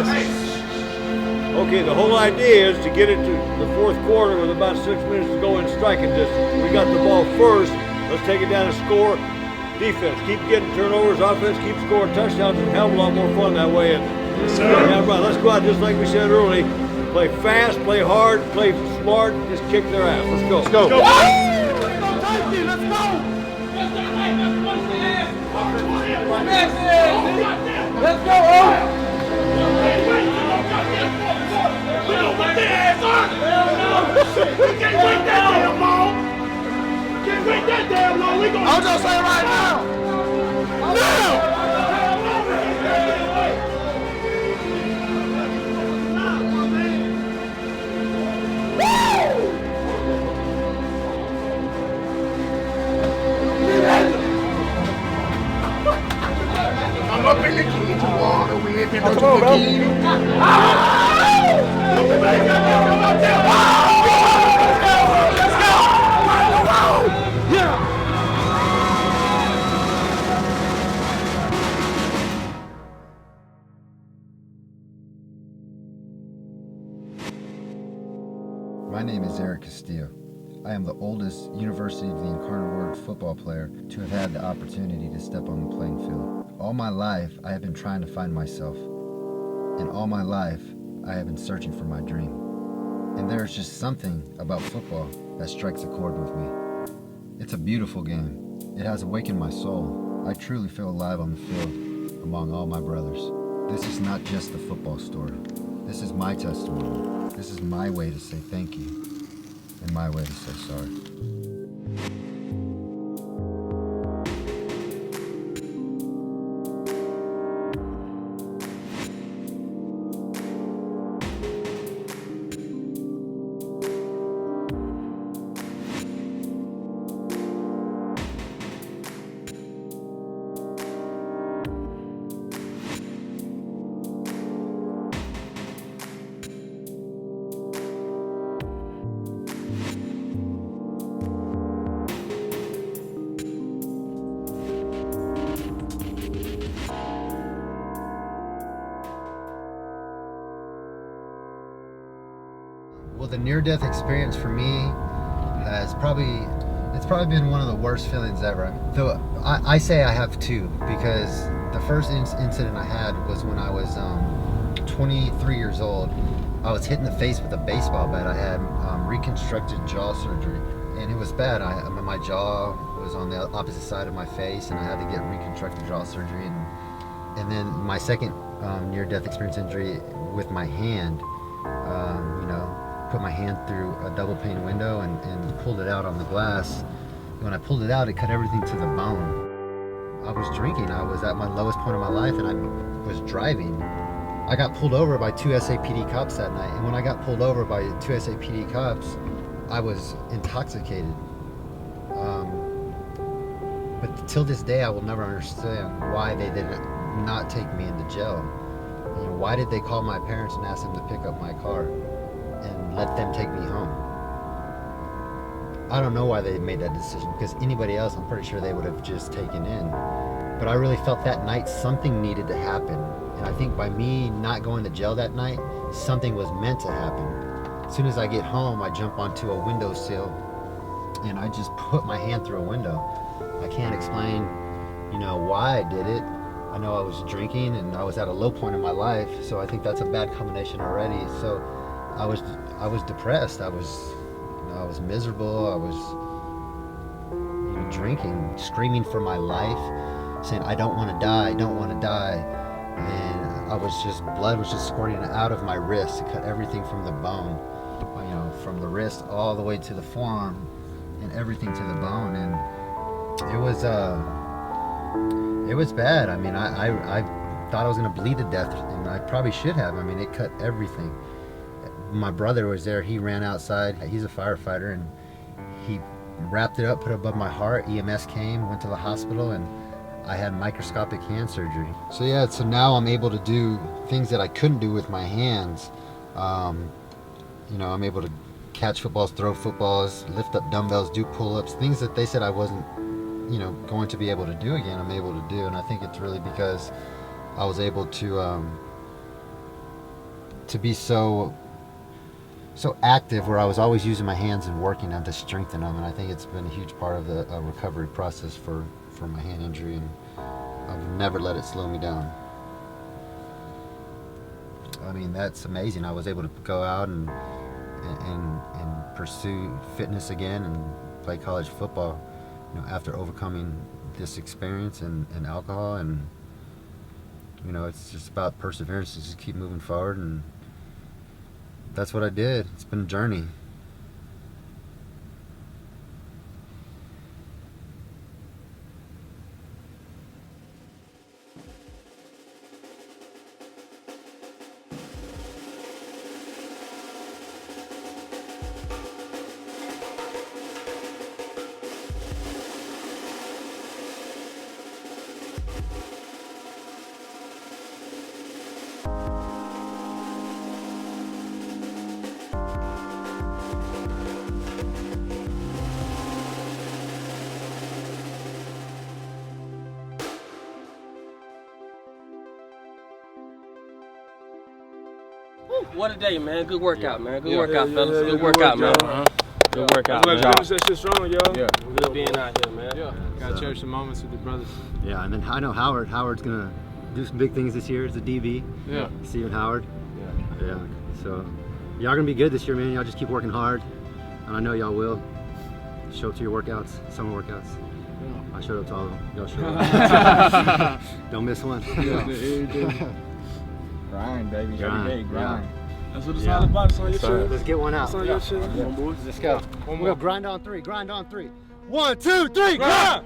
Nice. Okay, the whole idea is to get it to the fourth quarter with about 6 minutes to go in striking distance. We got the ball first. Let's take it down and score. Defense, keep getting turnovers. Offense, keep scoring touchdowns. It's a hell of a lot more fun that way. And Yes, sir. let's go out just like we said early. Play fast, play hard, play smart, just kick their ass. Let's go. Let's go. Let's go! Let's go, I'll just say right now. Now! I'm up in the key to water with it. Come on, bro. My name is Castillo. I am the oldest University of the Incarnate Word football player to have had the opportunity to step on the playing field. All my life, I have been trying to find myself. And all my life, I have been searching for my dream. And there is just something about football that strikes a chord with me. It's a beautiful game. It has awakened my soul. I truly feel alive on the field among all my brothers. This is not just a football story. This is my testimony. This is my way to say thank you. And my way to say sorry. Well, the near-death experience for me has probably been one of the worst feelings ever. Though I say I have two, because the first incident I had was when I was 23 years old. I was hit in the face with a baseball bat. I had reconstructed jaw surgery, and it was bad. My jaw was on the opposite side of my face, and I had to get reconstructed jaw surgery. And then my second near-death experience injury with my hand, put my hand through a double pane window and pulled it out on the glass. When I pulled it out, it cut everything to the bone. I was drinking. I was at my lowest point of my life, and I was driving. I got pulled over by 2 SAPD cops that night, and when I got pulled over by 2 SAPD cops, I was intoxicated. But till this day, I will never understand why they did not take me into jail. Why did they call my parents and ask them to pick up my car and let them take me home? I don't know why they made that decision, because anybody else, I'm pretty sure they would have just taken in. But I really felt that night something needed to happen. And I think by me not going to jail that night, something was meant to happen. As soon as I get home, I jump onto a windowsill and I just put my hand through a window. I can't explain, why I did it. I know I was drinking and I was at a low point in my life, so I think that's a bad combination already. So I was depressed. I was miserable. I was drinking, screaming for my life, saying I don't want to die, I don't want to die. And blood was just squirting out of my wrist. It cut everything from the bone, from the wrist all the way to the forearm and everything to the bone. And it was bad. I mean, I thought I was going to bleed to death, and I probably should have. I mean, it cut everything. My brother was there. He ran outside. He's a firefighter, and he wrapped it up, put it above my heart. EMS came, went to the hospital, and I had microscopic hand surgery. So now I'm able to do things that I couldn't do with my hands. I'm able to catch footballs, throw footballs, lift up dumbbells, do pull-ups, things that they said I wasn't going to be able to do again, I'm able to do. And I think it's really because I was able to to be so active, where I was always using my hands and working them to strengthen them, and I think it's been a huge part of the recovery process for my hand injury, and I've never let it slow me down. I mean, that's amazing. I was able to go out and pursue fitness again and play college football, you know, after overcoming this experience and alcohol, and you know, it's just about perseverance to just keep moving forward, and that's what I did. It's been a journey. What a day, man. Good workout, man. Good workout, fellas. Good workout, man. Good workout. Let's finish that shit strong, y'all. Yeah. Good being out here, man. Yeah. Gotta cherish the moments with the brothers. Yeah, and then I know Howard. Howard's gonna do some big things this year as a DB. Yeah. Stephen Howard. Yeah. Yeah. So y'all gonna be good this year, man. Y'all just keep working hard, and I know y'all will. Show up to your workouts, summer workouts. I showed up to all of them. Y'all showed up. Don't miss one. Grind, baby. Grind, Every day, grind. That's what it's all about. It's on your shit. Let's get one out. It's on your shit. Let's go. We'll grind on three. Grind on three. 1, 2, 3. Grind.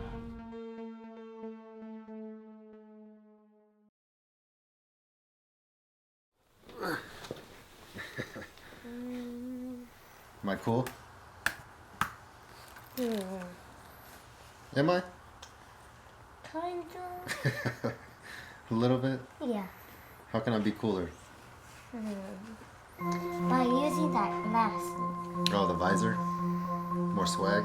Am I cool? Am I? Kinda. A little bit? Yeah. How can I be cooler? By using that mask. Oh, the visor? More swag?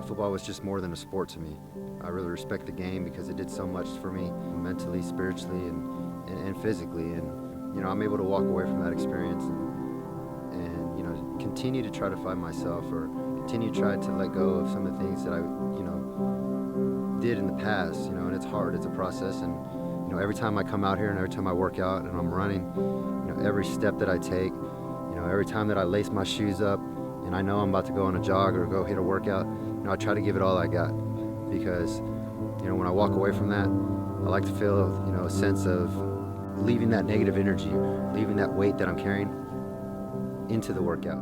Football was just more than a sport to me. I really respect the game because it did so much for me mentally, spiritually, and physically. And you know, I'm able to walk away from that experience and you know, continue to try to find myself, or continue to try to let go of some of the things that I, you know, did in the past. You know, and it's hard. It's a process. And you know, every time I come out here and every time I work out and I'm running, you know, every step that I take, you know, every time that I lace my shoes up and I know I'm about to go on a jog or go hit a workout, you know, I try to give it all I got, because, you know, when I walk away from that, I like to feel, you know, a sense of leaving that negative energy, leaving that weight that I'm carrying into the workout.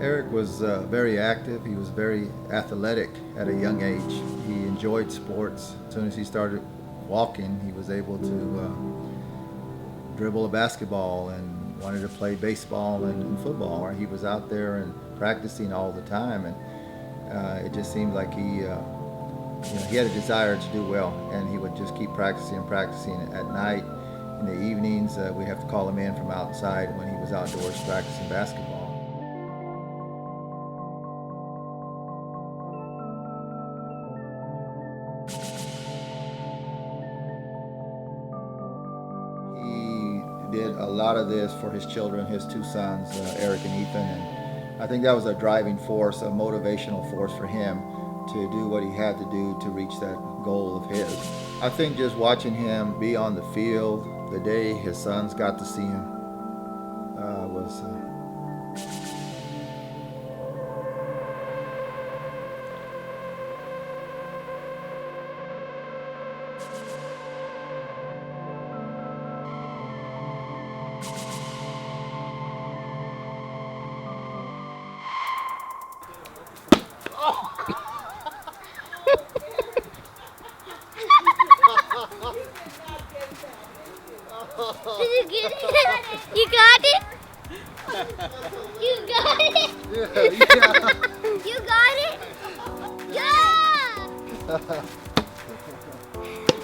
Eric was very active. He was very athletic at a young age. He enjoyed sports. As soon as he started walking, he was able to dribble a basketball and wanted to play baseball and football. He was out there and practicing all the time, and it just seemed like he had a desire to do well, and he would just keep practicing and practicing at night. In the evenings, we have to call him in from outside when he was outdoors practicing basketball. Did a lot of this for his children, his two sons, Eric and Ethan, and I think that was a driving force, a motivational force for him to do what he had to do to reach that goal of his. I think just watching him be on the field the day his sons got to see him was You got it? You got it? Yeah. You got it? Yeah!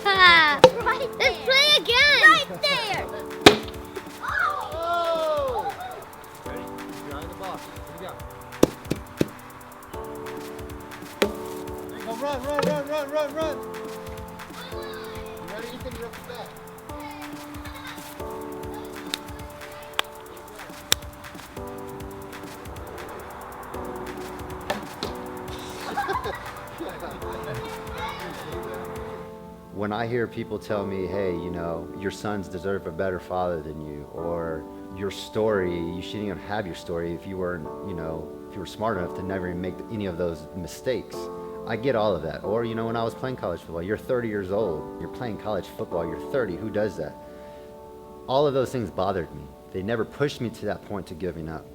Right there. Let's play again. Right there. Oh! Ready? Behind the box. Here we go. There you go. Run. You ready, Ethan? You're up to bat. When I hear people tell me, hey, you know, your sons deserve a better father than you, or your story, you shouldn't even have your story if you weren't, you know, if you were smart enough to never even make any of those mistakes. I get all of that. Or, you know, when I was playing college football, you're 30 years old, you're playing college football, you're 30, who does that? All of those things bothered me. They never pushed me to that point to giving up.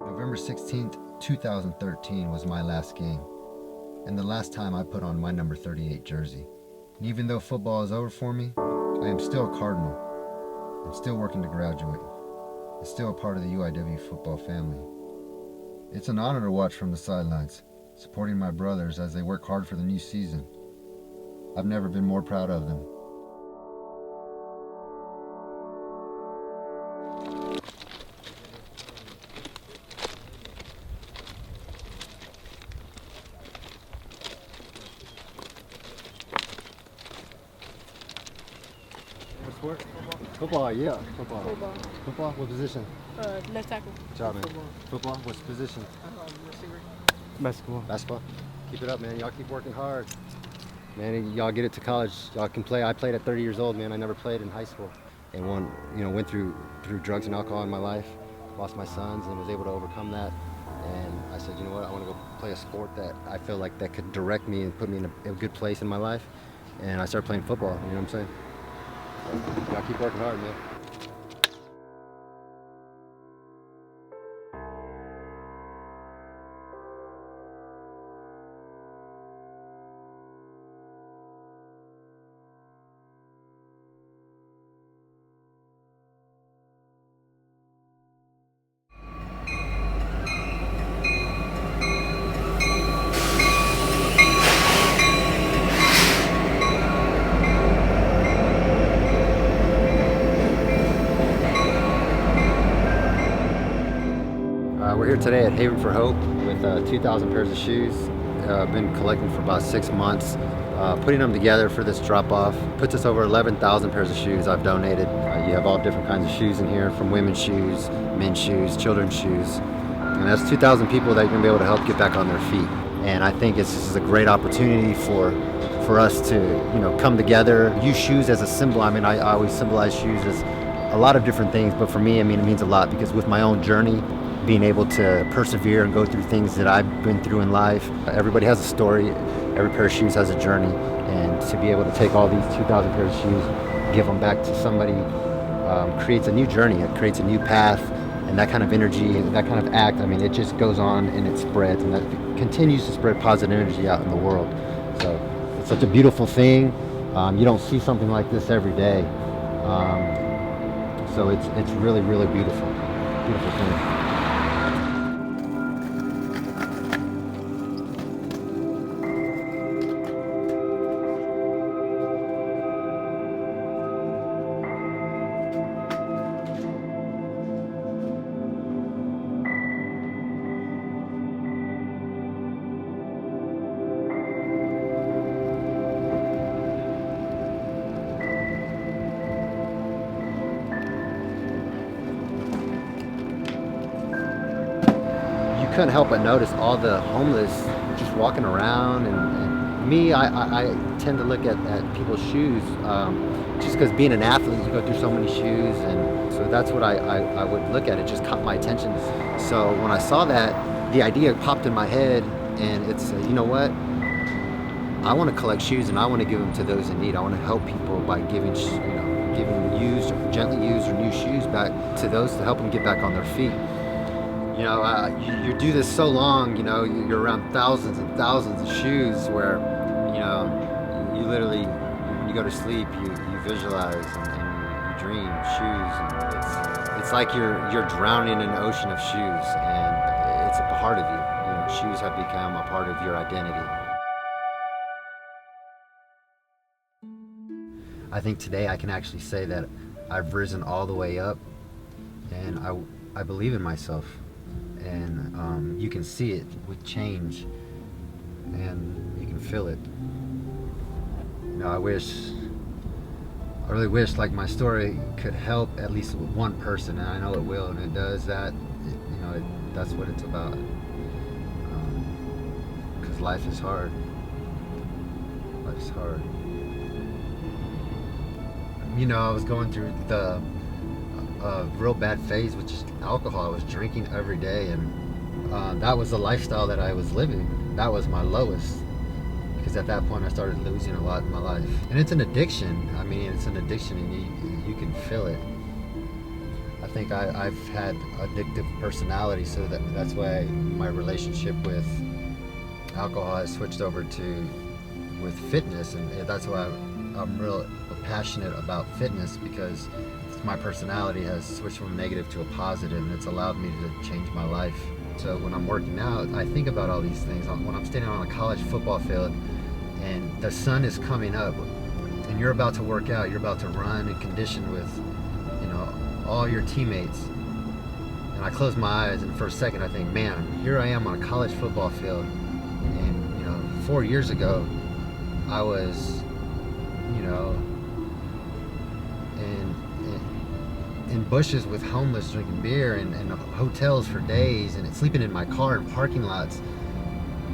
November 16th, 2013 was my last game, and the last time I put on my number 38 jersey. And even though football is over for me, I am still a Cardinal. I'm still working to graduate. I'm still a part of the UIW football family. It's an honor to watch from the sidelines, supporting my brothers as they work hard for the new season. I've never been more proud of them. Sport? Football, yeah. Football. Football, what position? Left tackle. Good job, man. Football, what's the position? Receiver. Basketball. Basketball. Keep it up, man. Y'all keep working hard. Man, y'all get it to college. Y'all can play. I played at 30 years old, man. I never played in high school. And went through drugs and alcohol in my life. Lost my sons and was able to overcome that. And I said, you know what? I want to go play a sport that I feel like that could direct me and put me in a good place in my life. And I started playing football. You know what I'm saying? Y'all keep working hard, man. We're here today at Haven for Hope with 2,000 pairs of shoes. Been collecting for about 6 months. Putting them together for this drop-off puts us over 11,000 pairs of shoes I've donated. You have all different kinds of shoes in here, from women's shoes, men's shoes, children's shoes. And that's 2,000 people that you're going to be able to help get back on their feet. And I think this is a great opportunity for us to, you know, come together, use shoes as a symbol. I mean, I always symbolize shoes as a lot of different things, but for me, I mean, it means a lot because with my own journey, being able to persevere and go through things that I've been through in life. Everybody has a story, every pair of shoes has a journey, and to be able to take all these 2,000 pairs of shoes, give them back to somebody, creates a new journey, it creates a new path, and that kind of energy, that kind of act, I mean, it just goes on and it spreads, and that continues to spread positive energy out in the world. So it's such a beautiful thing. You don't see something like this every day. So it's really, really beautiful. Beautiful thing. Couldn't help but notice all the homeless just walking around, and me, I tend to look at people's shoes just because being an athlete, you go through so many shoes, and so that's what I would look at. It just caught my attention. So when I saw that, the idea popped in my head, and it's, you know what, I want to collect shoes and I want to give them to those in need. I want to help people by giving used or gently used or new shoes back to those to help them get back on their feet. you know, you do this so long, you know, you're around thousands and thousands of shoes where, you know, you literally, when you go to sleep, you visualize and you dream shoes, and it's like you're drowning in an ocean of shoes, and it's a part of you. You know, shoes have become a part of your identity. I think today I can actually say that I've risen all the way up, and I believe in myself, and you can see it with change, and you can feel it. You know, I really wish like my story could help at least one person, and I know it will, and it does that. You know, that's what it's about. Because life is hard. Life's hard. You know, I was going through the real bad phase, which is alcohol. I was drinking every day, and that was the lifestyle that I was living. That was my lowest, because at that point I started losing a lot in my life. And it's an addiction. I mean, it's an addiction, and you can feel it. I think I've had addictive personality, so that's why my relationship with alcohol has switched over to with fitness, and that's why I'm real passionate about fitness, because my personality has switched from negative to a positive, and it's allowed me to change my life. So when I'm working out, I think about all these things. When I'm standing on a college football field and the sun is coming up and you're about to work out, you're about to run and condition with, you know, all your teammates, and I close my eyes, and for a second I think, man, here I am on a college football field, and you know, 4 years ago I was, you know, in bushes with homeless drinking beer, and hotels for days, and sleeping in my car in parking lots.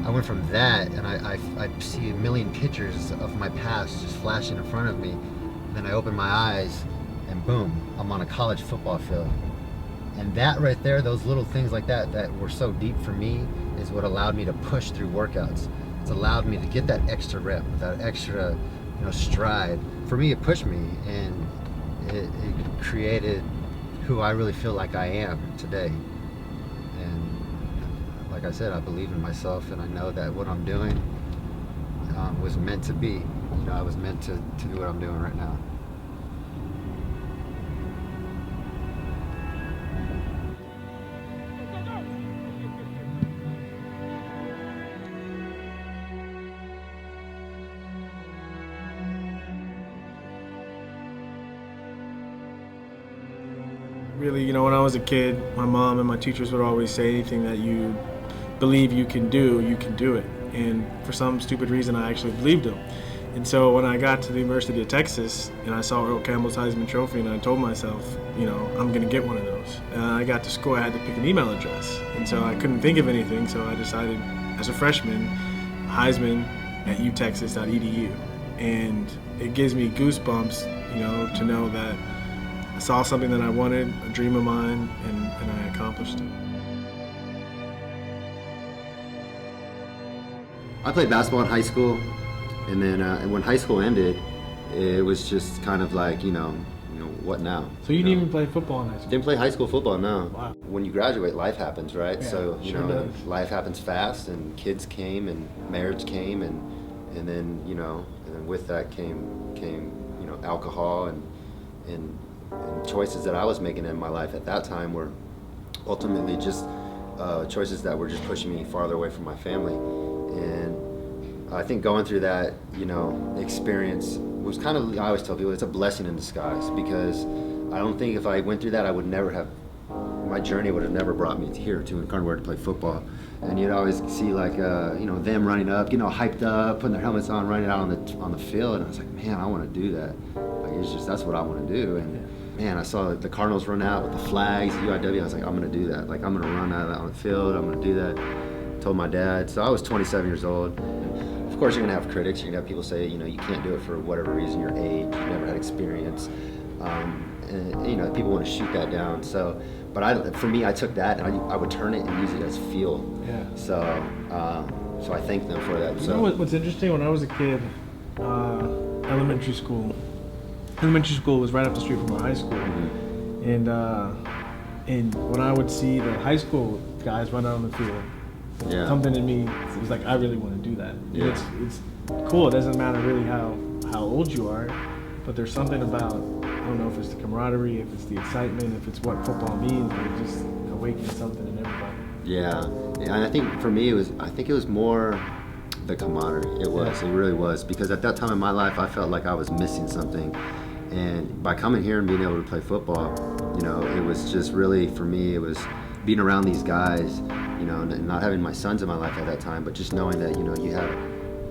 I went from that, and I see a million pictures of my past just flashing in front of me. And then I open my eyes, and boom, I'm on a college football field. And that right there, those little things like that were so deep for me, is what allowed me to push through workouts. It's allowed me to get that extra rep, that extra, you know, stride. For me, it pushed me, and it created who I really feel like I am today. And like I said, I believe in myself, and I know that what I'm doing was meant to be. You know, I was meant to do what I'm doing right now. Really, you know, when I was a kid, my mom and my teachers would always say, anything that you believe you can do it. And for some stupid reason, I actually believed them. And so when I got to the University of Texas and I saw Earl Campbell's Heisman Trophy, and I told myself, you know, I'm going to get one of those. And I got to school, I had to pick an email address. And so I couldn't think of anything, so I decided as a freshman, Heisman at utexas.edu. And it gives me goosebumps, you know, to know that I saw something that I wanted, a dream of mine, and I accomplished it. I played basketball in high school, and then when high school ended, it was just kind of like, you know, what now? So you didn't even play football in high school? Didn't play high school football, no. Wow. When you graduate, life happens, right? Yeah, so, you sure know, does. life happens fast, and kids came, and marriage came, and then, you know, and then with that came, you know, alcohol, and choices that I was making in my life at that time were ultimately just choices that were just pushing me farther away from my family. And I think going through that, you know, experience was kind of, I always tell people, it's a blessing in disguise, because I don't think if I went through that, I would never have, my journey would have never brought me here to Incarnate Word to play football. And you'd always see like, you know, them running up, getting all hyped up, putting their helmets on, running out on the field, and I was like, man, I want to do that. Like, it's just, that's what I want to do. And man, I saw the Cardinals run out with the flags, UIW. I was like, I'm going to do that. Like, I'm going to run out on the field. I'm going to do that. Told my dad. So I was 27 years old. And of course, you're going to have critics. You're going to have people say, you know, you can't do it for whatever reason, your age, you never had experience. And, you know, people want to shoot that down. So, but for me, I took that and I would turn it and use it as fuel. Yeah. So I thank them for that. You know what's interesting? When I was a kid, elementary school was right up the street from our high school. Mm-hmm. And And when I would see the high school guys run out on the field, something in me was like, I really want to do that. Yeah. It's cool. It doesn't matter really how old you are, but there's something about, I don't know if it's the camaraderie, if it's the excitement, if it's what football means, but it just awakens something in everybody. Yeah, and I think for me it was more the camaraderie. It really was, because at that time in my life I felt like I was missing something, and by coming here and being able to play football, you know, it was just really, for me, it was being around these guys, you know, and not having my sons in my life at that time, but just knowing that, you know, you had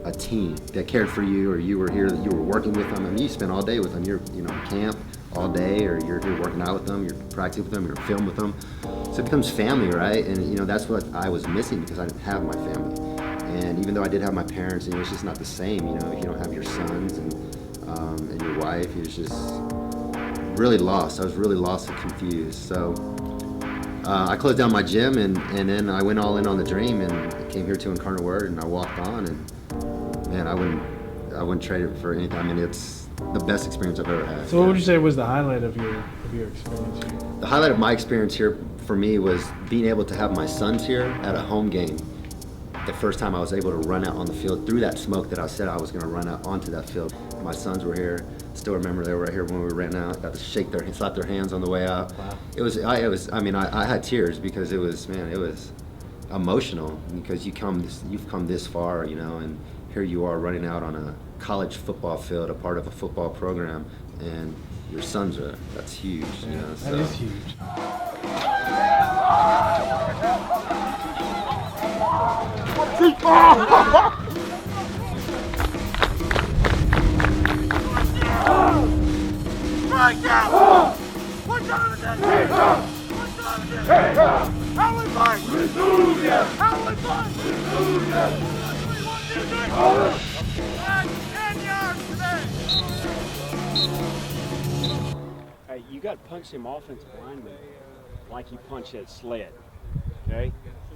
a team that cared for you, or you were here, you were working with them. I mean, you spent all day with them. You're, you know, in camp all day, or you're working out with them, you're practicing with them, you're filming with them. So it becomes family, right? And, you know, that's what I was missing, because I didn't have my family. And even though I did have my parents, you know, it's just not the same, you know, if you don't have your sons and your wife. You're just really lost. I was really lost and confused. So I closed down my gym, and then I went all in on the dream, and came here to Incarnate Word, and I walked on, and man, I wouldn't trade it for anything. I mean, it's the best experience I've ever had. So what would you say was the highlight of your experience here? The highlight of my experience here for me was being able to have my sons here at a home game. The first time I was able to run out on the field through that smoke that I said I was going to run out onto that field. My sons were here. Still remember they were right here when we ran out. Got to slap their hands on the way out. Wow. I had tears, because it was emotional, because you've come this far, you know, and here you are running out on a college football field, a part of a football program, and your sons are, that's huge, you know. That is huge. Strike out! What time is it? What time is it? How we fight? How we fight? 10 yards today! Hey, you got to punch them offensive linemen like you punch that sled, okay?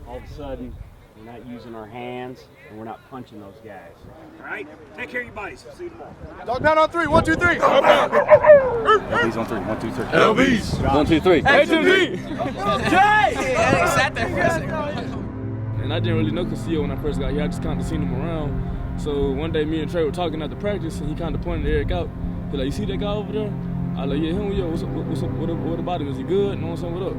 All of a sudden, we're not using our hands, and we're not punching those guys. All right? Take care of your bodies. See you tomorrow. Dog pound on 3. 1, 2, 3. LB's on 3. 1, 2, 3. LB's. 1, 2, 3. H and V. Jay! He sat there for a second. And I didn't really know Castillo when I first got here. I just kind of seen him around. So one day, me and Trey were talking after practice, and he kind of pointed Eric out. He's like, "You see that guy over there?" I was like, "Yeah, him. Yo, what's up? What about him? Is he good? No, what up?"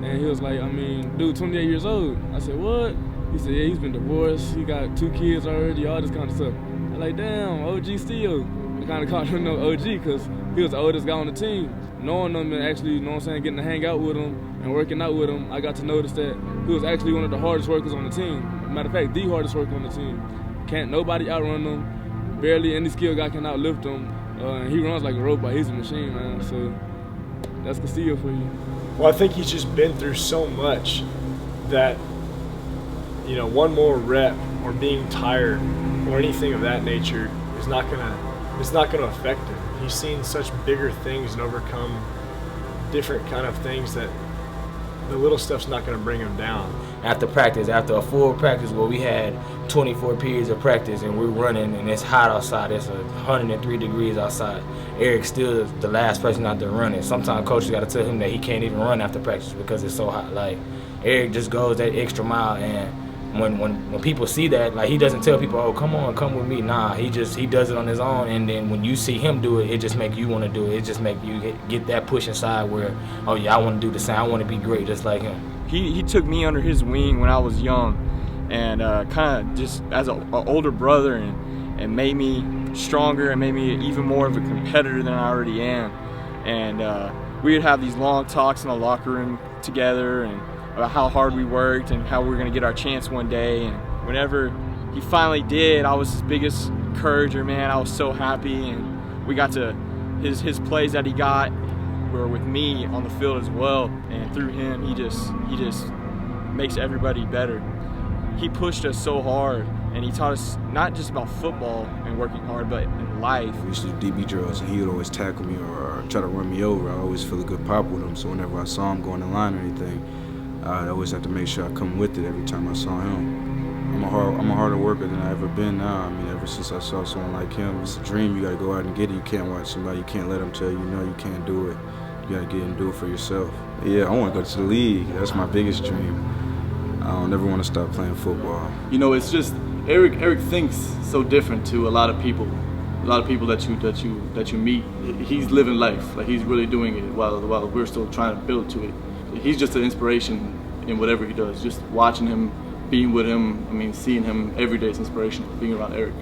And he was like, "I mean, dude, 28 years old." I said, "What?" He said, "Yeah, he's been divorced. He got 2 kids already, all this kind of stuff." I'm like, "Damn, OG still." I kind of called him OG because he was the oldest guy on the team. Knowing him and actually, you know what I'm saying, getting to hang out with him and working out with him, I got to notice that he was actually one of the hardest workers on the team. Matter of fact, the hardest worker on the team. Can't nobody outrun him. Barely any skill guy can outlift him. And he runs like a robot. He's a machine, man. So that's Castillo for you. Well, I think he's just been through so much that, you know, one more rep or being tired or anything of that nature is not gonna affect him. He's seen such bigger things and overcome different kind of things that the little stuff's not gonna bring him down. After practice, after a full practice where we had 24 periods of practice and we're running and it's hot outside, it's 103 degrees outside, Eric's still the last person out there running. Sometimes coaches gotta tell him that he can't even run after practice because it's so hot. Like, Eric just goes that extra mile, and when people see that, like, he doesn't tell people, "Oh, come on, come with me." Nah, he does it on his own, and then when you see him do it, it just make you want to do it. It just make you get that push inside where, oh yeah, I want to do the same. I want to be great just like him. He took me under his wing when I was young, and kind of just as an older brother, and made me stronger and made me even more of a competitor than I already am. And we would have these long talks in the locker room together, and about how hard we worked and how we were going to get our chance one day. And whenever he finally did, I was his biggest encourager, man. I was so happy, and we got to his plays that he got were with me on the field as well, and through him he just makes everybody better. He pushed us so hard, and he taught us not just about football and working hard, but in life. We used to do DB drills, and he would always tackle me or try to run me over. I always feel a good pop with him, so whenever I saw him going in line or anything, I'd always have to make sure I come with it every time I saw him. I'm a harder worker than I ever been now. I mean, ever since I saw someone like him, it's a dream. You got to go out and get it. You can't watch somebody. You can't let them tell you no, you can't do it. You gotta get and do it for yourself. Yeah, I want to go to the league. That's my biggest dream. I don't never want to stop playing football. You know, it's just Eric thinks so different to a lot of people. A lot of people that you meet. He's living life, like he's really doing it while we're still trying to build to it. He's just an inspiration in whatever he does. Just watching him, being with him, I mean, seeing him every day is inspirational, being around Eric.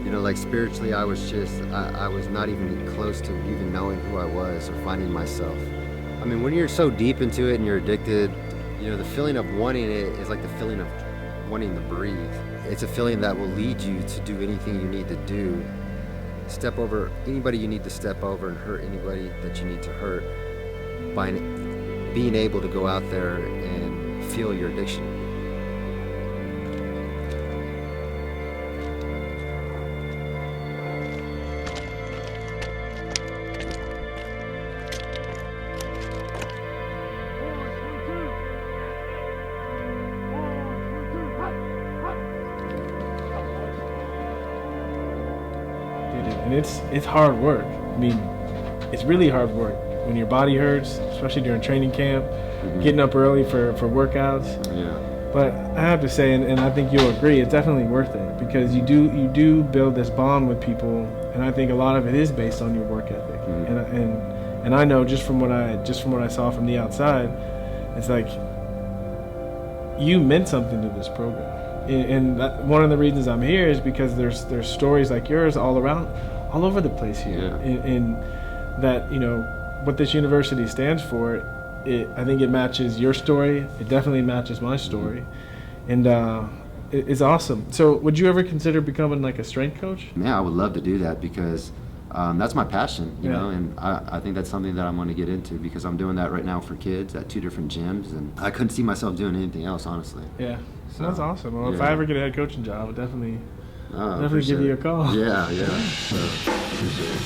You know, like spiritually, I was not even close to even knowing who I was or finding myself. I mean, when you're so deep into it and you're addicted, you know, the feeling of wanting it is like the feeling of wanting to breathe. It's a feeling that will lead you to do anything you need to do. Step over anybody you need to step over and hurt anybody that you need to hurt by being able to go out there and feel your addiction. And it's hard work. I mean, it's really hard work when your body hurts, especially during training camp, getting up early for workouts. Yeah. But I have to say, and I think you'll agree, it's definitely worth it because you do build this bond with people, and I think a lot of it is based on your work ethic. And I know just from what I saw from the outside, it's like you meant something to this program. And one of the reasons I'm here is because there's stories like yours all over the place here. Yeah. In that, you know, what this university stands for, I think it matches your story. It definitely matches my story, and it's awesome. So, would you ever consider becoming like a strength coach? Yeah, I would love to do that because that's my passion, you know, and I think that's something that I'm going to get into because I'm doing that right now for kids at 2 different gyms, and I couldn't see myself doing anything else, honestly. Yeah. So, that's awesome. Well, if I ever get a head coaching job, I'll definitely appreciate give you a call. Yeah. So, appreciate it.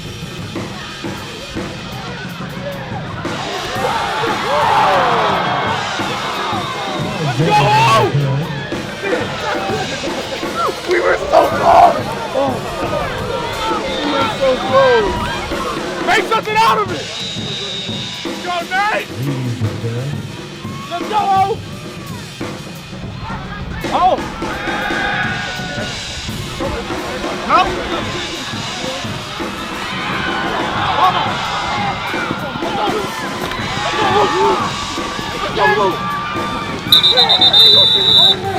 Let's go home! We were so close! We were so close! Make something out of it! Let's go, Nate! Let's go, O! Oh! Up! Go!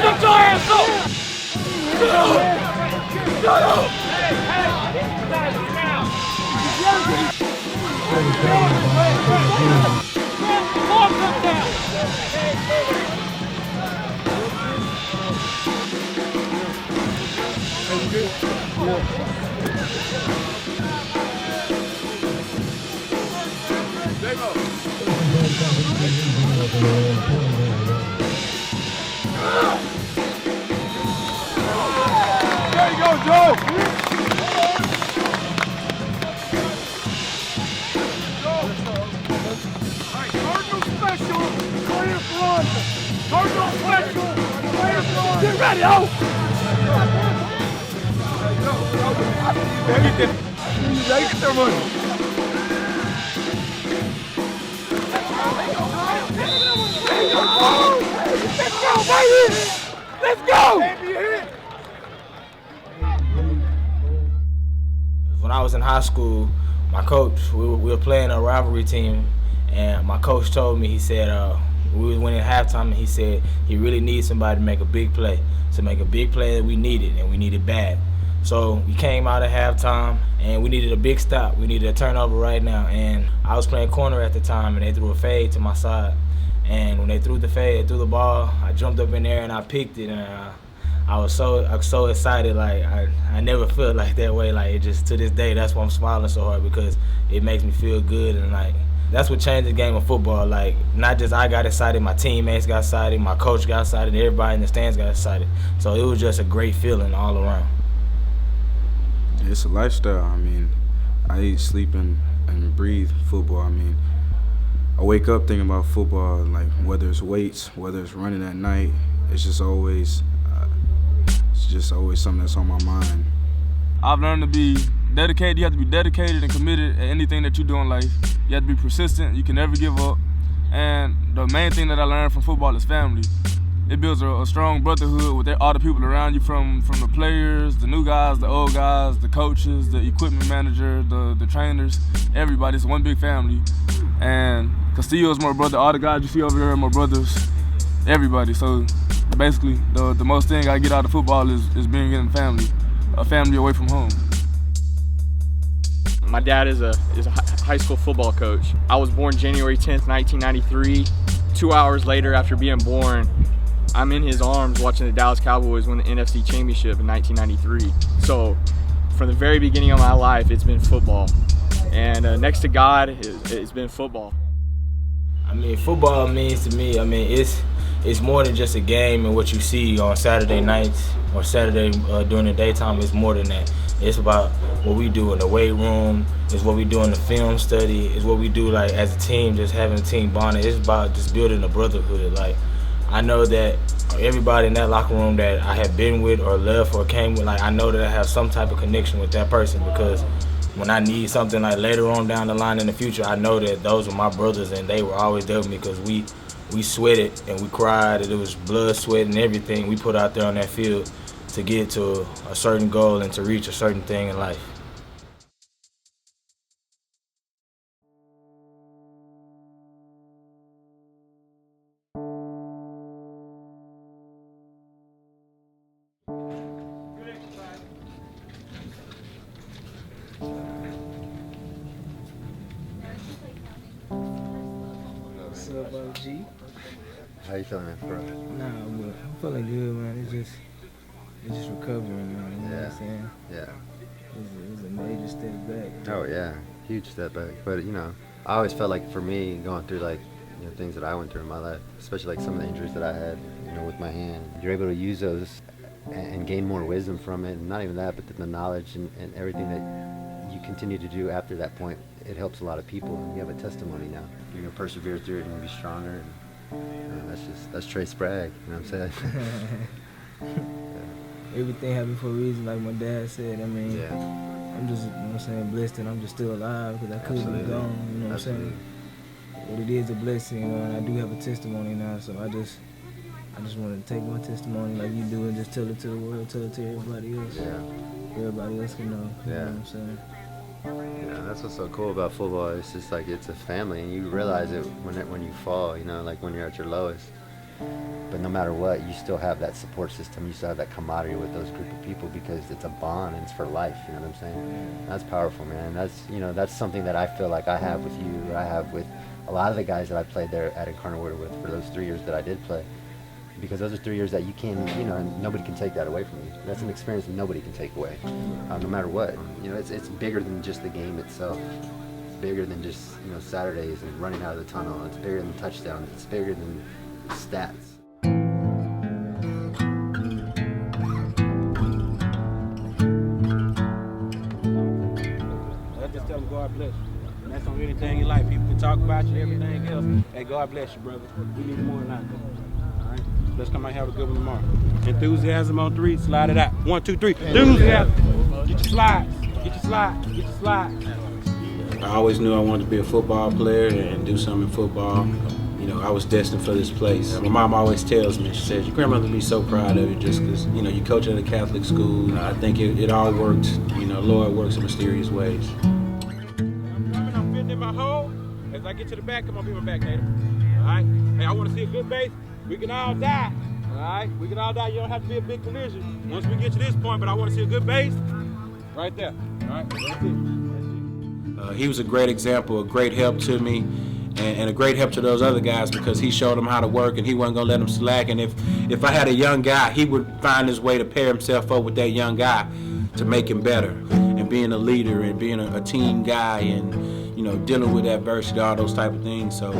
Get your hands up! Go! There you go, Joe! Alright, Cardinal special, clear front! Cardinal special, clear front! Get ready, O! Ready to get their money. Let's go, baby! Let's go! was in high school, my coach, we were playing a rivalry team, and my coach told me, he said, we was winning halftime, and he said he really needs somebody to make a big play. To make a big play that we needed, and we needed bad. So we came out at halftime, and we needed a big stop. We needed a turnover right now, and I was playing corner at the time, and they threw a fade to my side. And when they threw the fade, they threw the ball, I jumped up in there and I picked it, and I was so excited. Like I never felt like that way. Like it just, to this day, that's why I'm smiling so hard, because it makes me feel good. And like that's what changed the game of football. Like not just I got excited, my teammates got excited, my coach got excited, everybody in the stands got excited. So it was just a great feeling all around. It's a lifestyle. I mean, I eat, sleep, and breathe football. I mean, I wake up thinking about football, like whether it's weights, whether it's running at night. It's just always something that's on my mind. I've learned to be dedicated. You have to be dedicated and committed at anything that you do in life. You have to be persistent. You can never give up. And the main thing that I learned from football is family. It builds a strong brotherhood with all the people around you, from the players, the new guys, the old guys, the coaches, the equipment manager, the trainers, everybody. It's one big family. And Castillo is my brother. All the guys you see over here are my brothers, everybody. So basically, the most thing I get out of football is being in family, a family away from home. My dad is a high school football coach. I was born January 10th, 1993. 2 hours later after being born, I'm in his arms watching the Dallas Cowboys win the NFC Championship in 1993. So from the very beginning of my life, it's been football. And next to God, it's been football. I mean, football means to me, I mean, it's more than just a game and what you see on Saturday nights or Saturday during the daytime. It's more than that. It's about what we do in the weight room. It's what we do in the film study. It's what we do like as a team, just having a team bonding. It's about just building a brotherhood. Like, I know that everybody in that locker room that I have been with or left or came with, like, I know that I have some type of connection with that person, because when I need something like later on down the line in the future, I know that those were my brothers and they were always there with me, because we sweated and we cried, and it was blood, sweat, and everything we put out there on that field to get to a certain goal and to reach a certain thing in life. What's up, OG? How you feeling, man, bro? Nah, I'm feeling good, man. It's just recovering, man. You know what I'm saying? Yeah. It was a major step back. Oh yeah, huge step back. But you know, I always felt like for me, going through like things that I went through in my life, especially like some of the injuries that I had, with my hand, you're able to use those and gain more wisdom from it. And not even that, but the knowledge and everything that you continue to do after that point, it helps a lot of people. And you have a testimony now. You're gonna persevere through it and be stronger. And that's Trey Sprague. You know what I'm saying? Everything happened for a reason, like my dad said. I mean, I'm just, blessed, and I'm just still alive, because I could be gone. You know what I'm saying? But it is a blessing, and I do have a testimony now. So I just want to take my testimony like you do and just tell it to the world, tell it to everybody else. Yeah. Everybody else can know. You know what I'm saying? Yeah, that's what's so cool about football. It's just like it's a family, and you realize it when you fall. Like when you're at your lowest. But no matter what, you still have that support system. You still have that camaraderie with those group of people, because it's a bond and it's for life. You know what I'm saying? That's powerful, man. That's something that I feel like I have with you. I have with a lot of the guys that I played there at Incarnate Word with for those 3 years that I did play. Because those are 3 years that you can, and nobody can take that away from you. That's an experience that nobody can take away, no matter what. It's bigger than just the game itself. It's bigger than just, Saturdays and running out of the tunnel. It's bigger than touchdowns. It's bigger than stats. I just tell them God bless you. And that's on anything in life. People can talk about you, everything else. Hey, God bless you, brother. We need more than that. All right? Let's come out and have a good one tomorrow. Enthusiasm on 3, slide it out. 1, 2, 3. Enthusiasm. Get your slides. Get your slides. Get your slides. I always knew I wanted to be a football player and do something in football. you know, I was destined for this place. My mom always tells me, she says, your grandmother will be so proud of you just because, you know, you coach at a Catholic school. I think it all worked. You know, Lord works in mysterious ways. I'm fitting in my hole. As I get to the back, come on, be my back, Nader. All right? Hey, I want to see a good base. We can all die. All right? We can all die. You don't have to be a big collision once we get to this point, but I want to see a good base right there. All right? That's it. He was a great example, a great help to me, and a great help to those other guys because he showed them how to work and he wasn't going to let them slack. And if I had a young guy, he would find his way to pair himself up with that young guy to make him better. And being a leader and being a team guy and, you know, dealing with adversity, all those type of things. So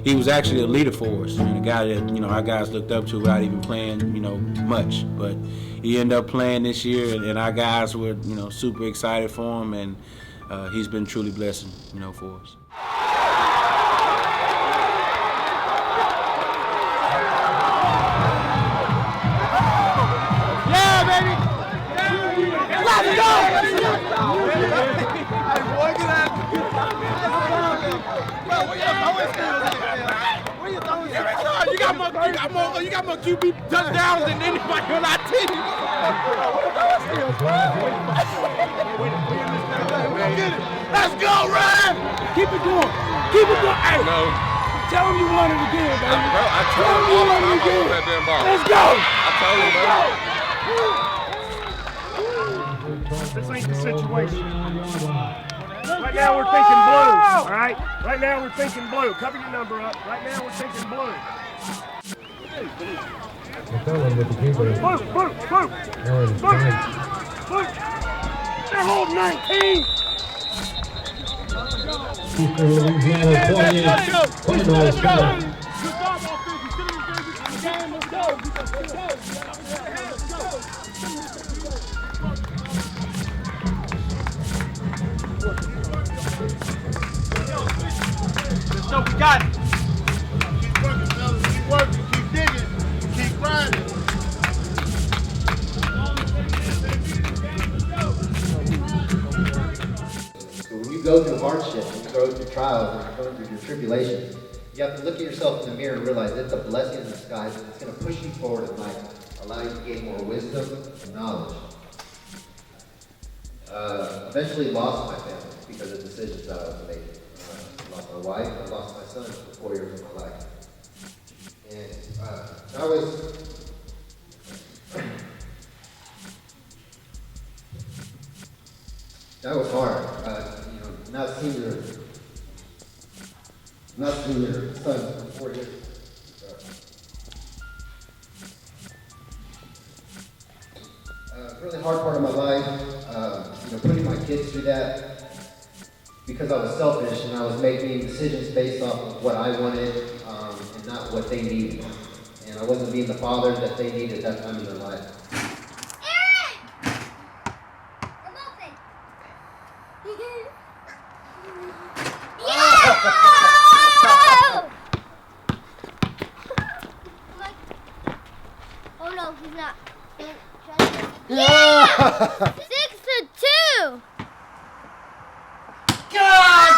he was actually a leader for us and a guy that, you know, our guys looked up to without even playing, you know, much. But he ended up playing this year and our guys were, you know, super excited for him, and he's been truly blessing, you know, for us. Yeah, baby! Let's go! You got more QB touchdowns than anybody on our team. Let's go, Ryan! Keep it going. Keep it going. Hey, no. Tell him you want it again, baby. Bro, I told him all the time I want that damn ball. Let's go. I told him, bro. This ain't the situation. Right now we're thinking blue, all right? Right now we're thinking blue. Cover your number up. Right now we're thinking blue. Blue, blue, blue. Blue. They're holding 19. Let's go. So we got it. Keep working, fellas. Keep working. Keep digging. Keep grinding. So when you go through hardship, when you go through trials, when you're going through your tribulations, you have to look at yourself in the mirror and realize it's a blessing in disguise, and it's going to push you forward in life, allow you to gain more wisdom and knowledge. Eventually lost my family because of decisions that I was making. I lost my wife, I lost my son for 4 years of my life. And that was hard. You know, not seeing your son for 4 years. Really hard part of my life, you know, putting my kids through that because I was selfish and I was making decisions based off of what I wanted and not what they needed. And I wasn't being the father that they needed at that time in their life. Oh no, he's not. Yeah! 6-2! God,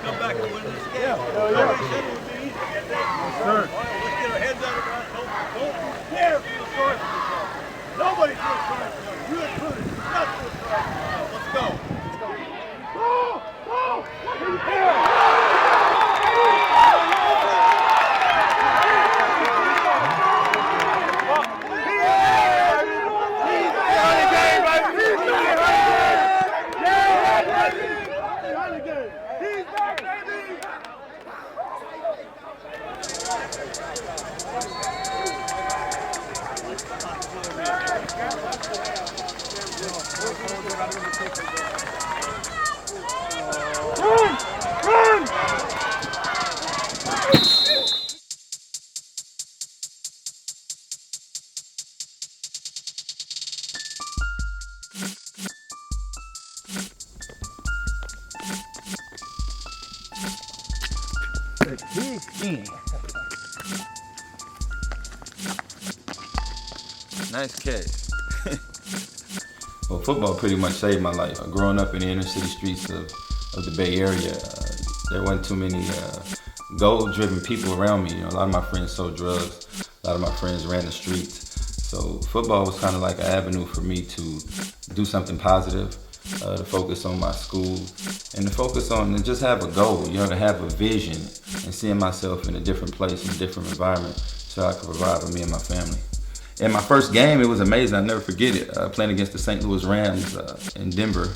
Come back and win this game. Yeah. Let's get our heads out of the Don't care for the sorry. Nobody feels sorry for you. You included. Not feel sorry for you. Let's go. Run! Nice catch. Well, football pretty much saved my life. Growing up in the inner city streets of the Bay Area, there weren't too many goal-driven people around me. You know, a lot of my friends sold drugs. A lot of my friends ran the streets. So football was kind of like an avenue for me to do something positive, to focus on my school, and to focus on and just have a goal, you know, to have a vision and seeing myself in a different place, in a different environment, so I could provide for me and my family. In my first game, it was amazing. I'll never forget it. Playing against the St. Louis Rams in Denver.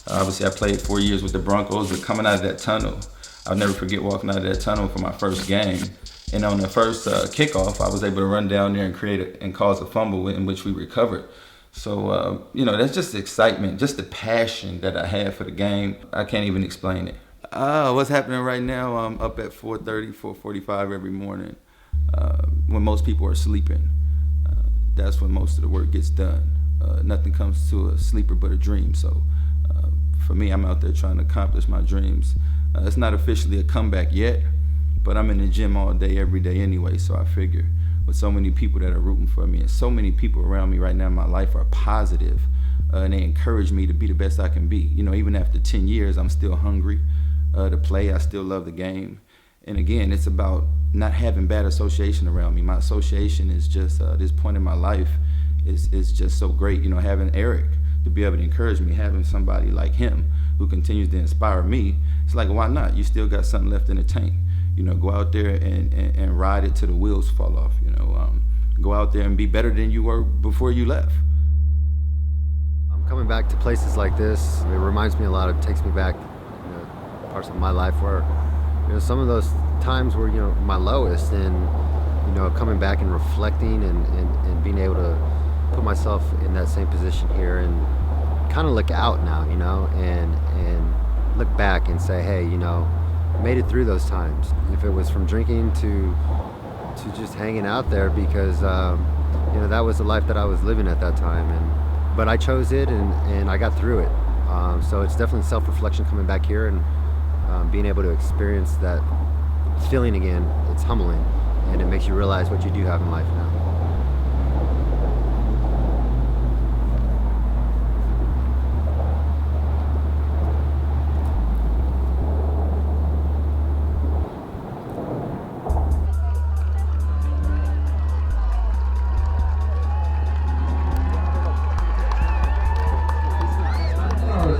Obviously, I played 4 years with the Broncos, but coming out of that tunnel, I'll never forget walking out of that tunnel for my first game. And on the first kickoff, I was able to run down there and and cause a fumble in which we recovered. So, you know, that's just the excitement, just the passion that I had for the game. I can't even explain it. What's happening right now, I'm up at 4:30, 4:45 every morning when most people are sleeping. That's when most of the work gets done. Nothing comes to a sleeper but a dream. So for me, I'm out there trying to accomplish my dreams. It's not officially a comeback yet, but I'm in the gym all day, every day anyway, so I figure with so many people that are rooting for me and so many people around me right now in my life are positive, and they encourage me to be the best I can be. You know, even after 10 years, I'm still hungry to play. I still love the game. And again, it's about not having bad association around me. My association is just, this point in my life is just so great. You know, having Eric to be able to encourage me, having somebody like him who continues to inspire me, it's like, why not? You still got something left in the tank. You know, go out there and ride it till the wheels fall off. You know, go out there and be better than you were before you left. Coming back to places like this, it reminds me a lot. It takes me back, you know, parts of my life where, you know, some of those times were, you know, my lowest, and, you know, coming back and reflecting and being able to put myself in that same position here and kind of look out now, you know, and look back and say, hey, you know, made it through those times. If it was from drinking to just hanging out there, because you know, that was the life that I was living at that time, but I chose it and I got through it. So it's definitely self-reflection coming back here and being able to experience that feeling again. It's humbling, and it makes you realize what you do have in life now.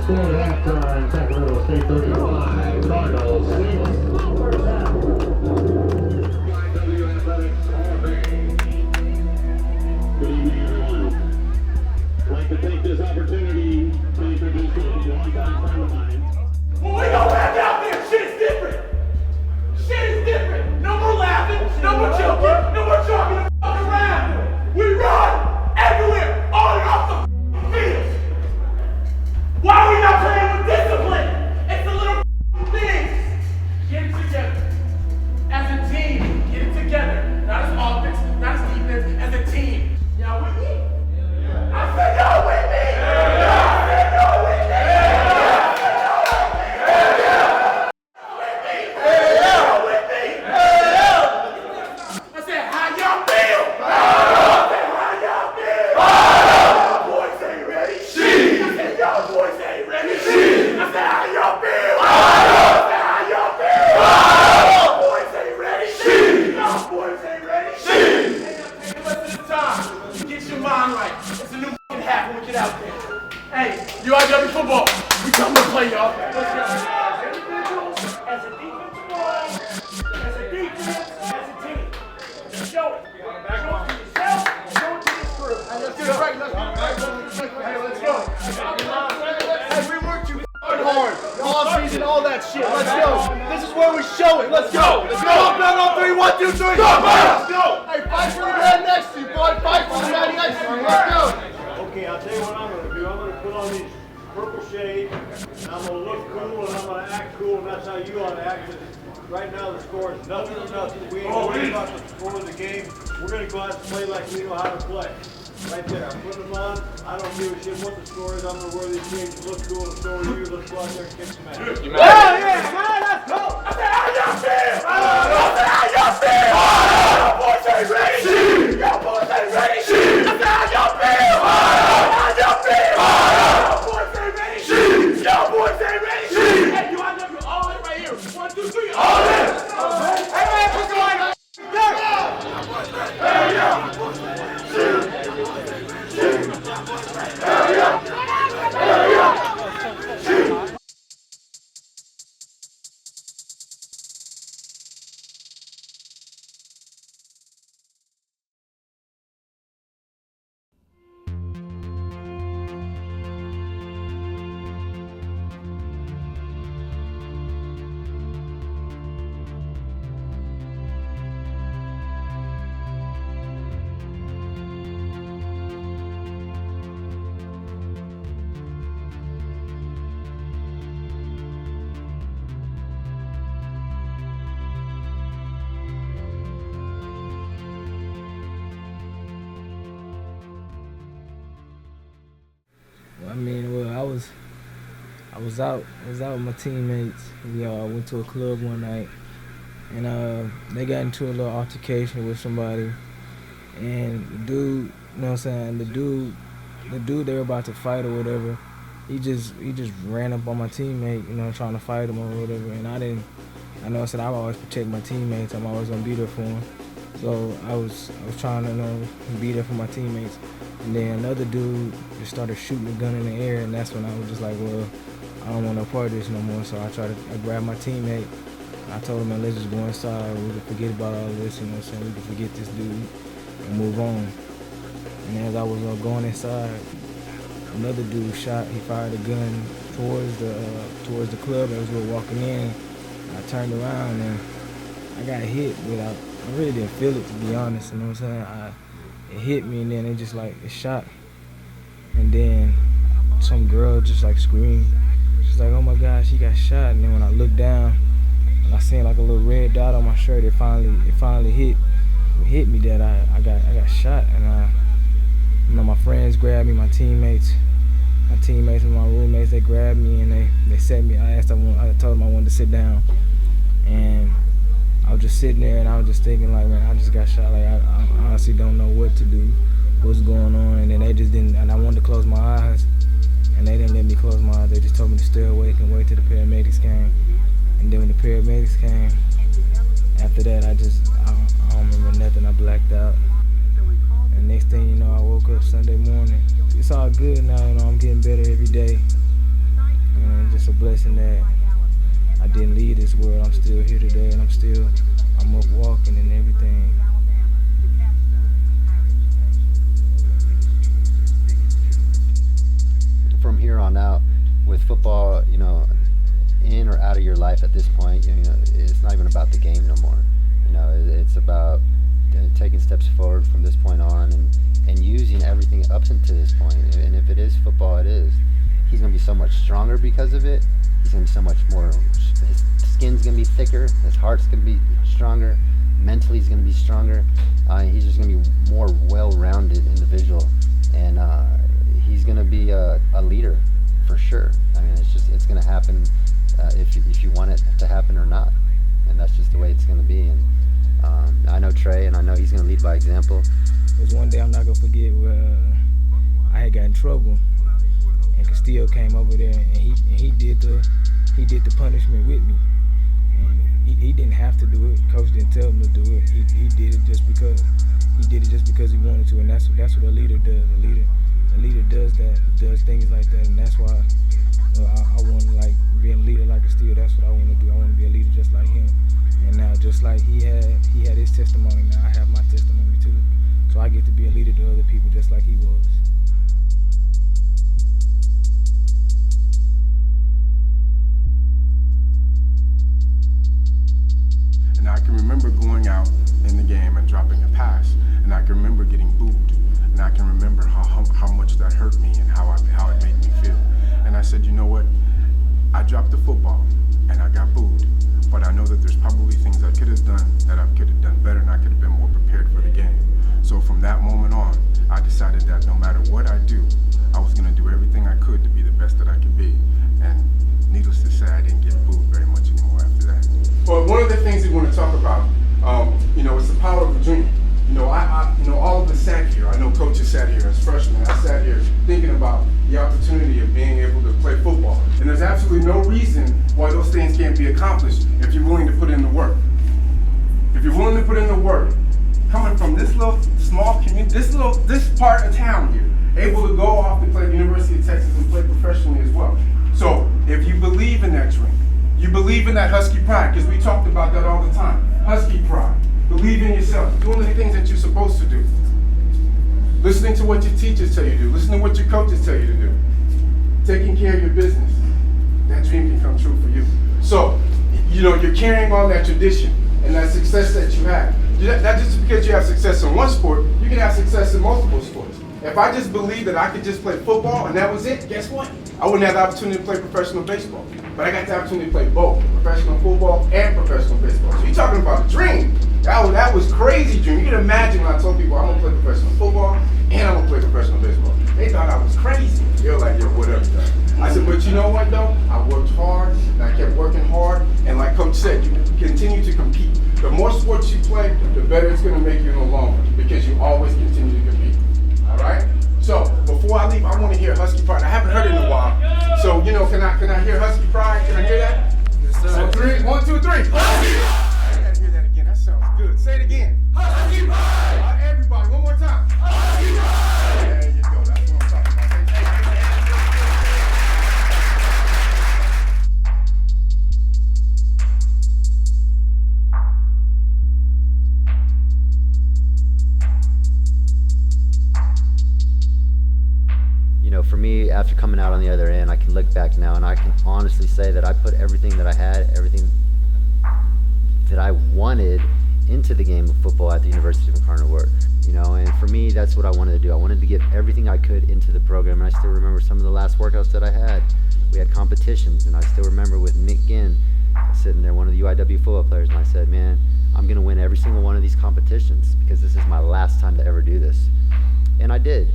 Score at halftime, Sacramento State 35, Cardinals 6. First half. Good evening, everyone. I'd like to take this opportunity to introduce you to a longtime friend of mine. When we go back out there, shit is different. Shit is different. No more laughing, no more joking, no more joking the fuck around. We run everywhere, on and off the field. Why are we not playing with discipline? It's the little things. Get it together. As a team, get it together. Not as offense, not as defense, as a team. Y'all with me? I said y'all with me. I said y'all with me. I said, how y'all feel? I said, how y'all feel? Boys ain't ready. I said, y'all boys ain't ready. I said, how y'all feel? I said, how y'all feel? Boys ain't ready. Y'all boys ain't ready. Hey, now take the rest of the time. Get your mind right. It's a new fucking half when we get out there. Hey, UIW football. We come to play, y'all. Let's go. As individuals, as a defensive line, as a defense, as a team. Show it. Show it to yourself, show it to this group. Let's get it right. Let's get it right. Hey, let's go. Hey, we worked you hard. Off season, all that shit. Let's go. This is where we show it. Let's go. Let's go. Up on 3, 1, 2, 3. Go, let's go. Hey, fight for the man next to you, boy. Fight for the man next to you. Let's go. Okay, I'll tell you what I'm going to do. I'm going to put on these purple shades, and I'm going to look cool, and I'm going to act cool, and that's how you ought to act. Right now, the score is nothing to nothing. We ain't worried about the score of the game. We're going to go out and play like we know how to play. Right there. I'm putting them on. I don't give a shit what the score is. I'm going to wear these shades, look cool, and so are you. Let's go out there and kick some ass. Oh, yeah, man, let's go. I said, how y'all feel? I said, how y'all feel? Y'all boys ain't ready. Y'all boys ain't ready. I said, how y'all feel? How y'all feel? was out with my teammates. We went to a club one night, and they got into a little altercation with somebody. And the dude, you know what I'm saying? The dude they were about to fight or whatever. He just ran up on my teammate, you know, trying to fight him or whatever. And I know I said I always protect my teammates. I'm always gonna be there for them. So I was trying to, you know, be there for my teammates. And then another dude just started shooting a gun in the air, and that's when I was just like, well, I don't want no part of this no more. So I grabbed my teammate. I told him, man, let's just go inside. We can forget about all of this, you know what I'm saying? We can forget this dude and move on. And as I was going inside, another dude he fired a gun towards the club as we were walking in. I turned around and I got hit, but I really didn't feel it, to be honest, you know what I'm saying? It hit me, and then it shot. And then some girl just like screamed. She's like, oh my gosh, he got shot. And then when I looked down and I seen like a little red dot on my shirt, it finally hit me that I got shot. And you know, my friends grabbed me, my teammates and my roommates, they grabbed me and they set me. I told them I wanted to sit down. And I was just sitting there and I was just thinking like, man, I just got shot. Like I honestly don't know what to do, what's going on. And then they just didn't, and I wanted to close my eyes and they didn't let me close my eyes. They just told me to stay awake and wait till the paramedics came. And then when the paramedics came, after that I don't remember nothing. I blacked out. And next thing you know, I woke up Sunday morning. It's all good now, you know, I'm getting better every day. And it's just a blessing that I didn't leave this world. I'm still here today, and I'm up walking and everything. From here on out, with football, you know, in or out of your life at this point, you know, it's not even about the game no more. You know, it's about taking steps forward from this point on and using everything up until this point. And if it is football, it is. He's going to be so much stronger because of it. He's going to be so much more, his skin's going to be thicker, his heart's going to be stronger, mentally he's going to be stronger. He's just going to be more well-rounded individual. And he's going to be a leader for sure. I mean, it's going to happen if you want it to happen or not. And that's just the way it's going to be. And I know Trey, and I know he's going to lead by example. There's one day I'm not going to forget where I had got in trouble, and Castillo came over there, and he did the punishment with me. And he didn't have to do it. Coach didn't tell him to do it. He did it just because. He did it just because he wanted to, and that's what a leader does. A leader does things like that, and that's why I want to like be a leader like Castillo. That's what I want to do. I want to be a leader just like him. And now, just like he had his testimony, now I have my testimony too. So I get to be a leader to other people just like he was. And I can remember going out in the game and dropping a pass, and I can remember getting booed, and I can remember how much that hurt me and how it made me feel. And I said, you know what? I dropped the football and I got booed, but I know that there's probably things I could have done that I could have done better, and I could have been more prepared for the game. So from that moment on, I decided that no matter what I do, I was going to do everything I could to be the best that I could be. And needless to say, I didn't get booed very much anymore after that. Well, one of the things we want to talk about, you know, it's the power of a dream. You know, all of us sat here. I know coaches sat here as freshmen. I sat here thinking about the opportunity of being able to play football. And there's absolutely no reason why those things can't be accomplished if you're willing to put in the work. If you're willing to put in the work, coming from this little small community, this part of town here, able to go off and play at the University of Texas and play professionally as well. So if you believe in that dream, you believe in that Husky pride, because we talked about that all the time. Husky pride. Believe in yourself. Doing the things that you're supposed to do. Listening to what your teachers tell you to do. Listening to what your coaches tell you to do. Taking care of your business. That dream can come true for you. So, you know, you're carrying on that tradition and that success that you have. Not just because you have success in one sport, you can have success in multiple sports. If I just believed that I could just play football and that was it, guess what? I wouldn't have the opportunity to play professional baseball. But I got the opportunity to play both, professional football and professional baseball. So you're talking about a dream. That was crazy dream. You can imagine when I told people I'm going to play professional football and I'm going to play professional baseball. They thought I was crazy. He was like, yo, whatever, dog. I said, but you know what, though? I worked hard, and I kept working hard, and like Coach said, you continue to compete. The more sports you play, the better it's going to make you in the long run, because you always continue to compete. All right? So, before I leave, I want to hear Husky Pride. I haven't heard it in a while. So, you know, can I hear Husky Pride? Can I hear that? Yes, sir. So, 3, 1, 2, 3. Husky Pride! I got to hear that again. That sounds good. Say it again. Husky Pride! Everybody, one more time. Husky Pride! There you go. That's what I'm talking about. You know, for me, after coming out on the other end, I can look back now and I can honestly say that I put everything that I had, everything that I wanted into the game of football at the University of Incarnate Word. You know, and for me, that's what I wanted to do. I wanted to get everything I could into the program, and I still remember some of the last workouts that I had. We had competitions, and I still remember with Mick Ginn sitting there, one of the UIW football players, and I said, man, I'm going to win every single one of these competitions because this is my last time to ever do this. And I did.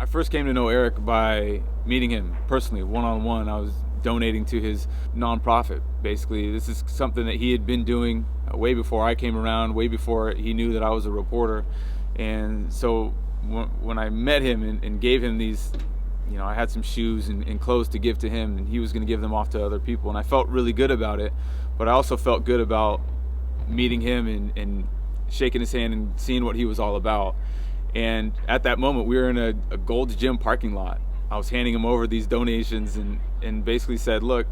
I first came to know Eric by meeting him personally, one-on-one. I was donating to his nonprofit. Basically, this is something that he had been doing way before I came around, way before he knew that I was a reporter. And so when I met him and gave him these, you know, I had some shoes and clothes to give to him, and he was going to give them off to other people. And I felt really good about it, but I also felt good about meeting him and shaking his hand and seeing what he was all about. And at that moment, we were in a Gold's Gym parking lot. I was handing him over these donations and basically said, look,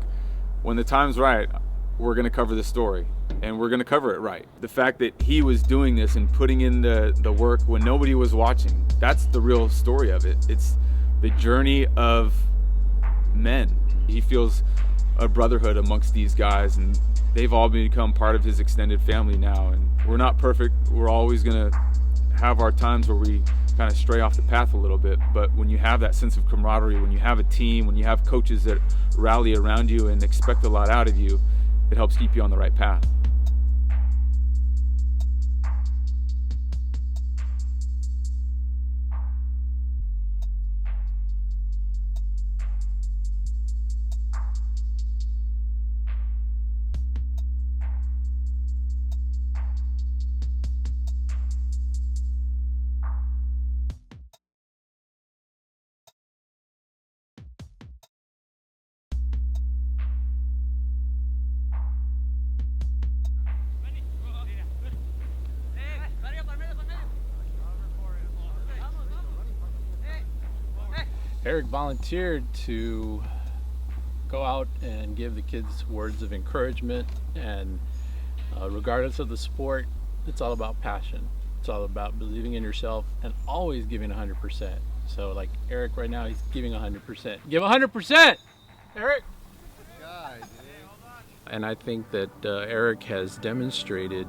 when the time's right, we're going to cover this story, and we're going to cover it right. The fact that he was doing this and putting in the work when nobody was watching, that's the real story of it. It's the journey of men. He feels a brotherhood amongst these guys, and they've all become part of his extended family now. And we're not perfect. We're always going to have our times where we kind of stray off the path a little bit, but when you have that sense of camaraderie, when you have a team, when you have coaches that rally around you and expect a lot out of you, it helps keep you on the right path. Eric volunteered to go out and give the kids words of encouragement, and regardless of the sport, it's all about passion. It's all about believing in yourself and always giving 100%. So like Eric right now, he's giving 100%. Give 100%, Eric! And I think that Eric has demonstrated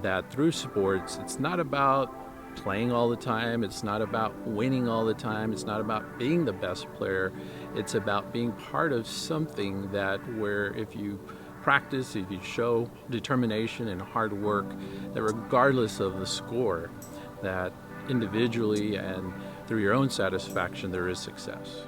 that through sports, it's not about playing all the time, it's not about winning all the time, it's not about being the best player, it's about being part of something that where if you practice, if you show determination and hard work, that regardless of the score, that individually and through your own satisfaction there is success.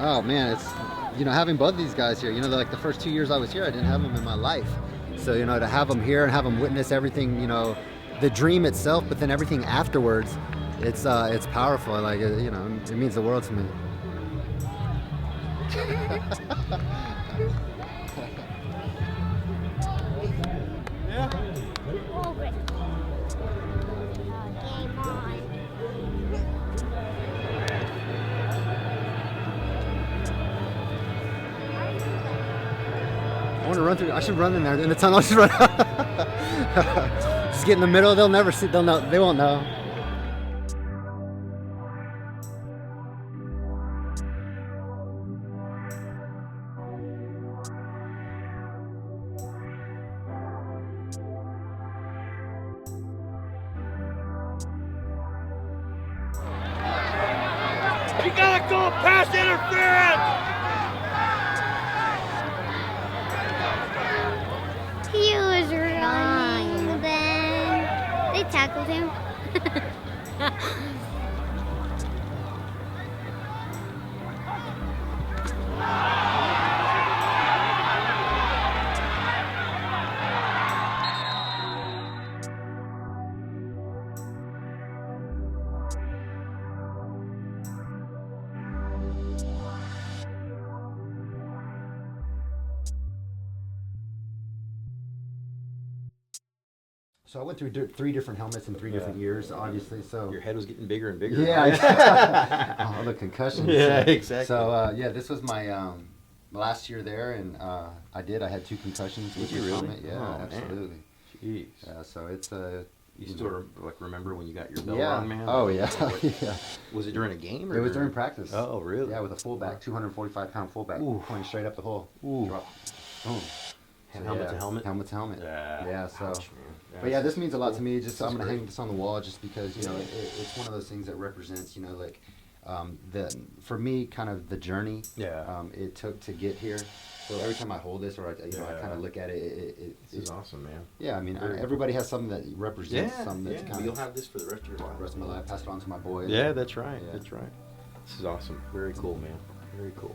Oh man, it's, you know, having both of these guys here, you know, like the first 2 years I was here, I didn't have them in my life. So, you know, to have them here and have them witness everything, you know, the dream itself, but then everything afterwards, it's powerful. Like, you know, it means the world to me. Yeah. I want to run through. I should run in there in the tunnel. I should run. Just get in the middle. They'll never see. They'll know. They won't know. gotta call pass interference! He was running, then they tackled him. So I went through 3 different helmets in 3 different years, obviously. So your head was getting bigger and bigger. Yeah, all the concussions. Yeah, exactly. So yeah, this was my last year there, and I had 2 concussions with Did you this really? helmet. Yeah, Oh, absolutely. Man. Jeez. Yeah, so it's You still remember when you got your bell yeah. rung, man? Oh yeah. Yeah. Was it during a game? Or it was during practice. Oh really? Yeah, with a fullback, 245-pound fullback, pointing straight up the hole. Drop. Boom. So, helmet to helmet? Helmet to helmet. Yeah, so. Ouch, man. But yeah, this means a lot to me. Just I'm gonna hang this on the wall just because you know it's one of those things that represents like for me kind of the journey it took to get here. So every time I hold this or I kind of look at it, this is awesome, man. Yeah, I mean everybody has something that represents something that's kind of. You'll have this for the rest of your life. Rest of my life, pass it on to my boys. Yeah, that's right. Yeah. That's right. This is awesome. Very cool, man. Very cool.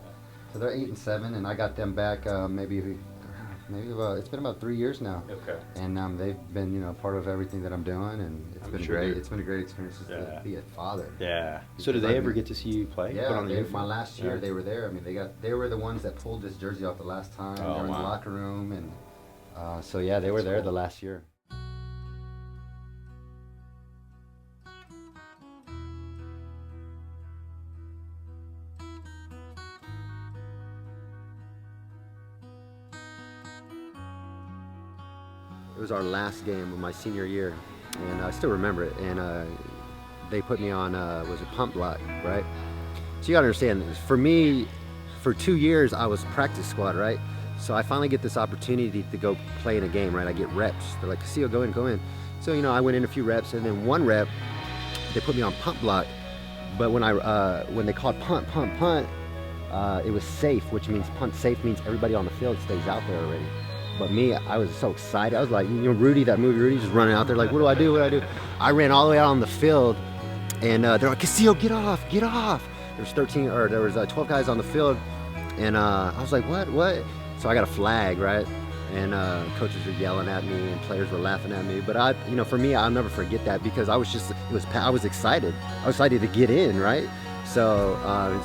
So they're 8 and 7, and I got them back maybe it's been about 3 years now. Okay. And they've been part of everything that I'm doing, and it's been great. It's been a great experience to be a father. Yeah. So did they ever get to see you play? Yeah. Put on the my last year they were there. I mean they were the ones that pulled this jersey off the last time. Oh, they were in the locker room, and so yeah, they were there the last year. It was our last game of my senior year, and I still remember it. And they put me on was a pump block, right? So you gotta understand, for me, for 2 years I was practice squad, right? So I finally get this opportunity to go play in a game, right? I get reps. They're like, Castillo, go in. So I went in a few reps, and then 1 rep, they put me on pump block. But when they called punt, it was safe, which means punt safe means everybody on the field stays out there already. But me, I was so excited. I was like, Rudy, that movie, Rudy, just running out there like, what do I do? I ran all the way out on the field, and they're like, Castillo, get off. There was 12 guys on the field, and I was like, what? So I got a flag, right? And coaches were yelling at me, and players were laughing at me. But for me, I'll never forget that because I was excited. I was excited to get in, right? So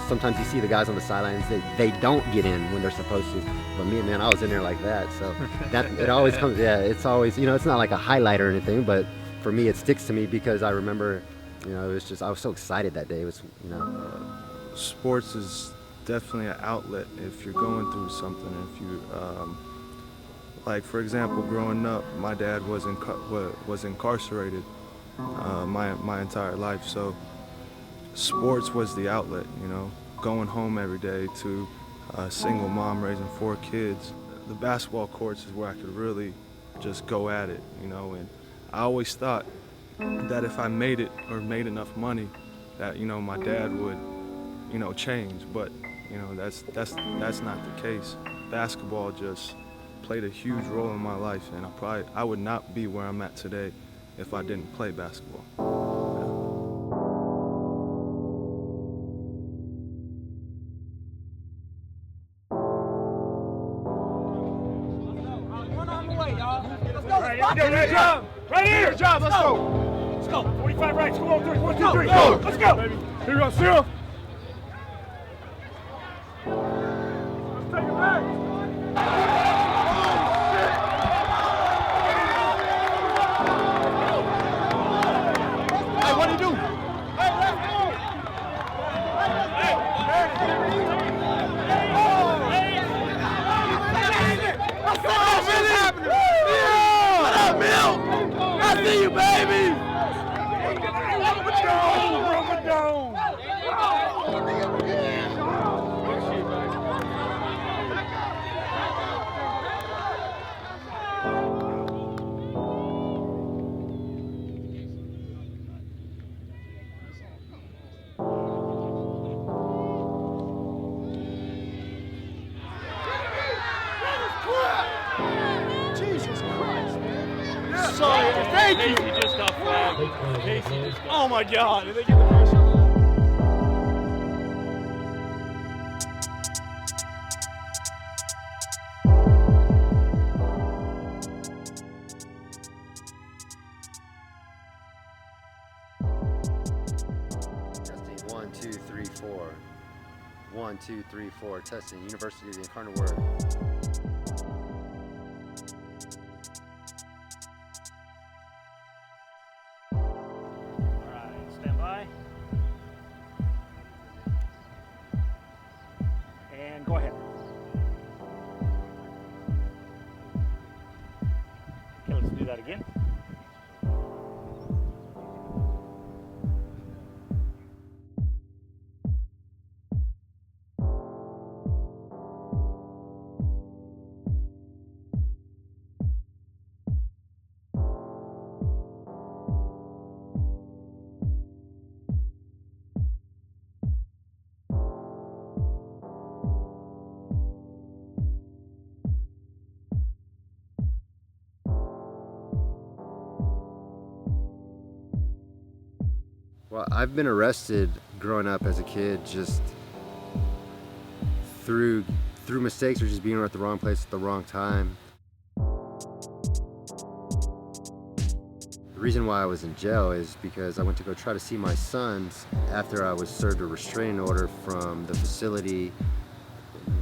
sometimes you see the guys on the sidelines, they don't get in when they're supposed to. But me, man, I was in there like that. So that it always comes. Yeah, it's always it's not like a highlight or anything, but for me it sticks to me because I remember, it was just I was so excited that day. It was Sports is definitely an outlet if you're going through something. If you like, for example, growing up, my dad was incarcerated my entire life. So sports was the outlet, going home every day to a single mom raising 4 kids. The basketball courts is where I could really just go at it, and I always thought that if I made it or made enough money that, my dad would, change, but, that's not the case. Basketball just played a huge role in my life, and I would not be where I'm at today if I didn't play basketball. Right here! Good job, let's go! Let's go! 45 rights, come on, 3, 1, 2, 3, go! Let's go! Baby. Here we go, Cyril! Let's take it back! Hey, what do you do? Hey, let's go! What up, Mill? I see you, baby! Rubber dome! Thank you. Casey just got flagged. Casey just got Oh my God. Did they get the first one? Testing 1, 2, 3, 4. 1, 2, 3, 4. Testing. University of the Incarnate Word. Alright, stand by. And go ahead. Okay, let's do that again. Well, I've been arrested growing up as a kid just through mistakes or just being at the wrong place at the wrong time. The reason why I was in jail is because I went to go try to see my sons after I was served a restraining order from the facility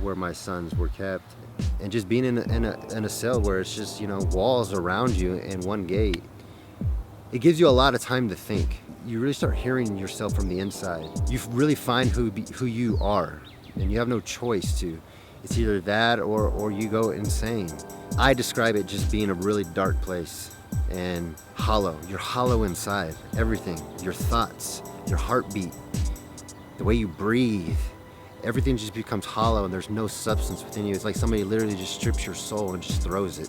where my sons were kept. And just being in a cell where it's just, you know, walls around you and one gate, it gives you a lot of time to think. You really start hearing yourself from the inside. You really find who you are, and you have no choice to. It's either that or you go insane. I describe it just being a really dark place and hollow. You're hollow inside. Everything, your thoughts, your heartbeat, the way you breathe, everything just becomes hollow and there's no substance within you. It's like somebody literally just strips your soul and just throws it,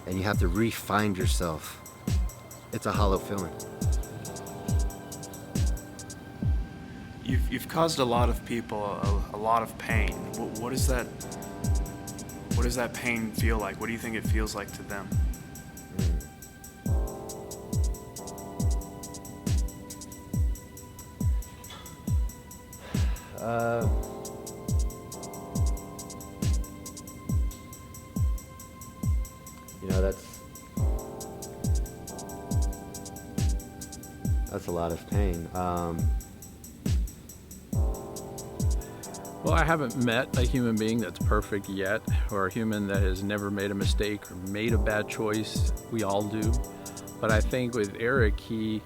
and you have to re-find yourself. It's a hollow feeling. You've caused a lot of people a lot of pain. What does that pain feel like? What do you think it feels like to them? You know, that's a lot of pain. Well, I haven't met a human being that's perfect yet, or a human that has never made a mistake or made a bad choice. We all do. But I think with Eric, he,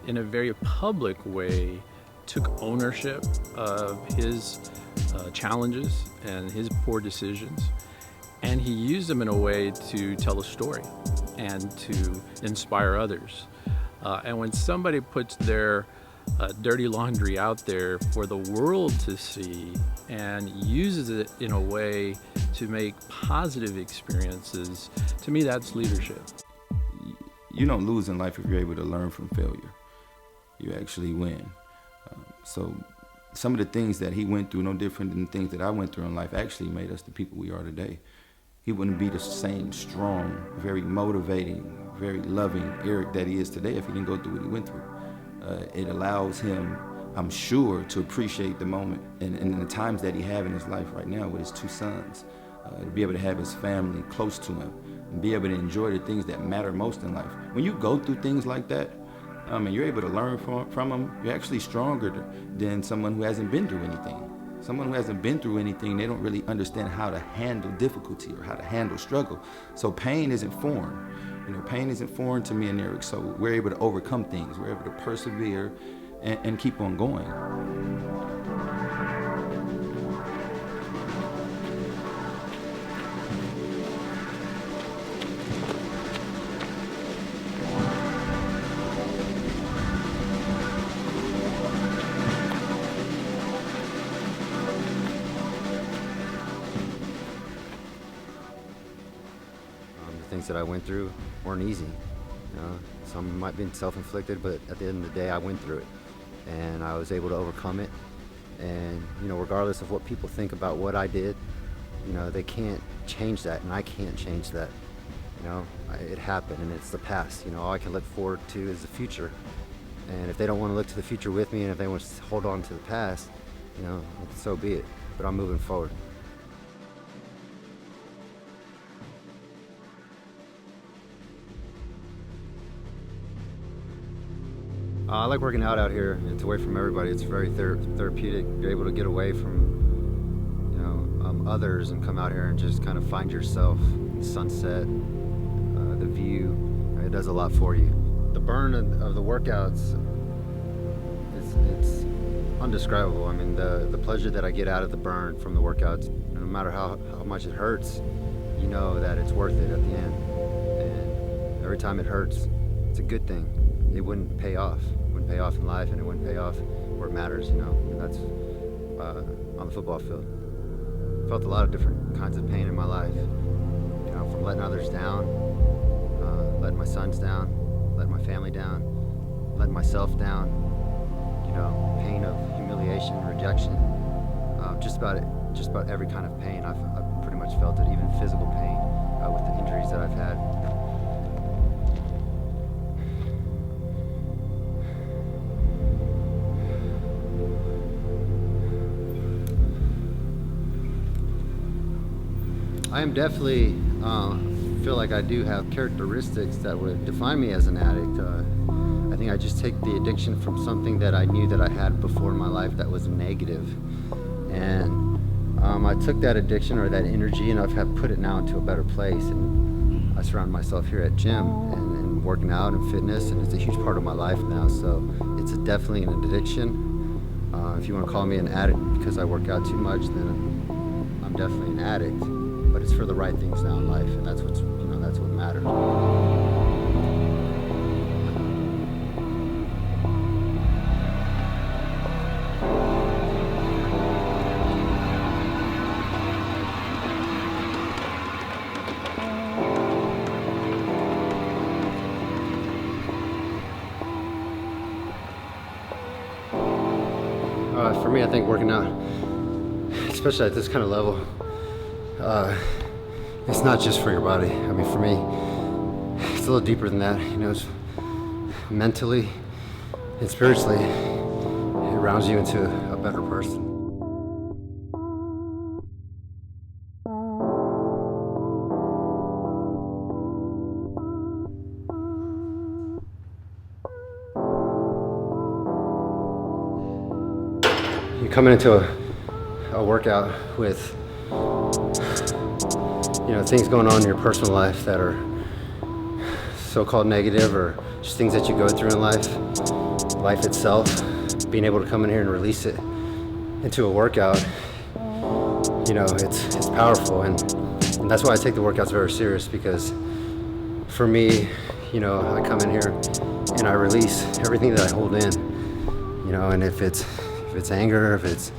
in a very public way, took ownership of his challenges and his poor decisions, and he used them in a way to tell a story and to inspire others. And when somebody puts their dirty laundry out there for the world to see and uses it in a way to make positive experiences, to me that's leadership. You don't lose in life if you're able to learn from failure. You actually win. So some of the things that he went through, no different than the things that I went through in life, actually made us the people we are today. He wouldn't be the same strong, very motivating, very loving Eric that he is today if he didn't go through what he went through. It allows him, I'm sure, to appreciate the moment and the times that he have in his life right now with his two sons, to be able to have his family close to him and be able to enjoy the things that matter most in life. When you go through things like that, and you're able to learn from them, you're actually stronger than someone who hasn't been through anything. Someone who hasn't been through anything, they don't really understand how to handle difficulty or how to handle struggle. So pain isn't foreign. You know, pain isn't foreign to me and Eric, so we're able to overcome things. We're able to persevere and keep on going. Things that I went through weren't easy. You know, some might have been self-inflicted, but at the end of the day, I went through it, and I was able to overcome it. And you know, regardless of what people think about what I did, you know, they can't change that, and I can't change that. You know, it happened and it's the past. You know, all I can look forward to is the future. And if they don't want to look to the future with me, and if they want to hold on to the past, you know, so be it. But I'm moving forward. I like working out here. It's away from everybody. It's very therapeutic. You're able to get away from, you know, others and come out here and just kind of find yourself. The sunset, the view. It does a lot for you. The burn of the workouts, it's undescribable. I mean, the pleasure that I get out of the burn from the workouts, no matter how much it hurts, you know that it's worth it at the end. And every time it hurts, it's a good thing. It wouldn't pay off. It wouldn't pay off in life, and it wouldn't pay off where it matters, you know. And that's on the football field. Felt a lot of different kinds of pain in my life. You know, from letting others down, letting my sons down, letting my family down, letting myself down. You know, pain of humiliation, rejection. Just about every kind of pain. I've pretty much felt it, even physical pain with the injuries that I've had. I am definitely feel like I do have characteristics that would define me as an addict. I think I just take the addiction from something that I knew that I had before in my life that was negative, and I took that addiction or that energy and I've put it now into a better place. And I surround myself here at gym and working out and fitness, and it's a huge part of my life now. So it's definitely an addiction. If you want to call me an addict because I work out too much, then I'm definitely an addict. But it's for the right things now in life, and that's what's, you know, that's what matters. For me, I think working out, especially at this kind of level, it's not just for your body. I mean, for me, it's a little deeper than that. You know, it's mentally and spiritually, it rounds you into a better person. You come into a workout with, you know, things going on in your personal life that are so-called negative, or just things that you go through in life itself, being able to come in here and release it into a workout, you know, it's powerful, and that's why I take the workouts very serious, because for me, you know, I come in here and I release everything that I hold in, you know, and if it's anger, if it's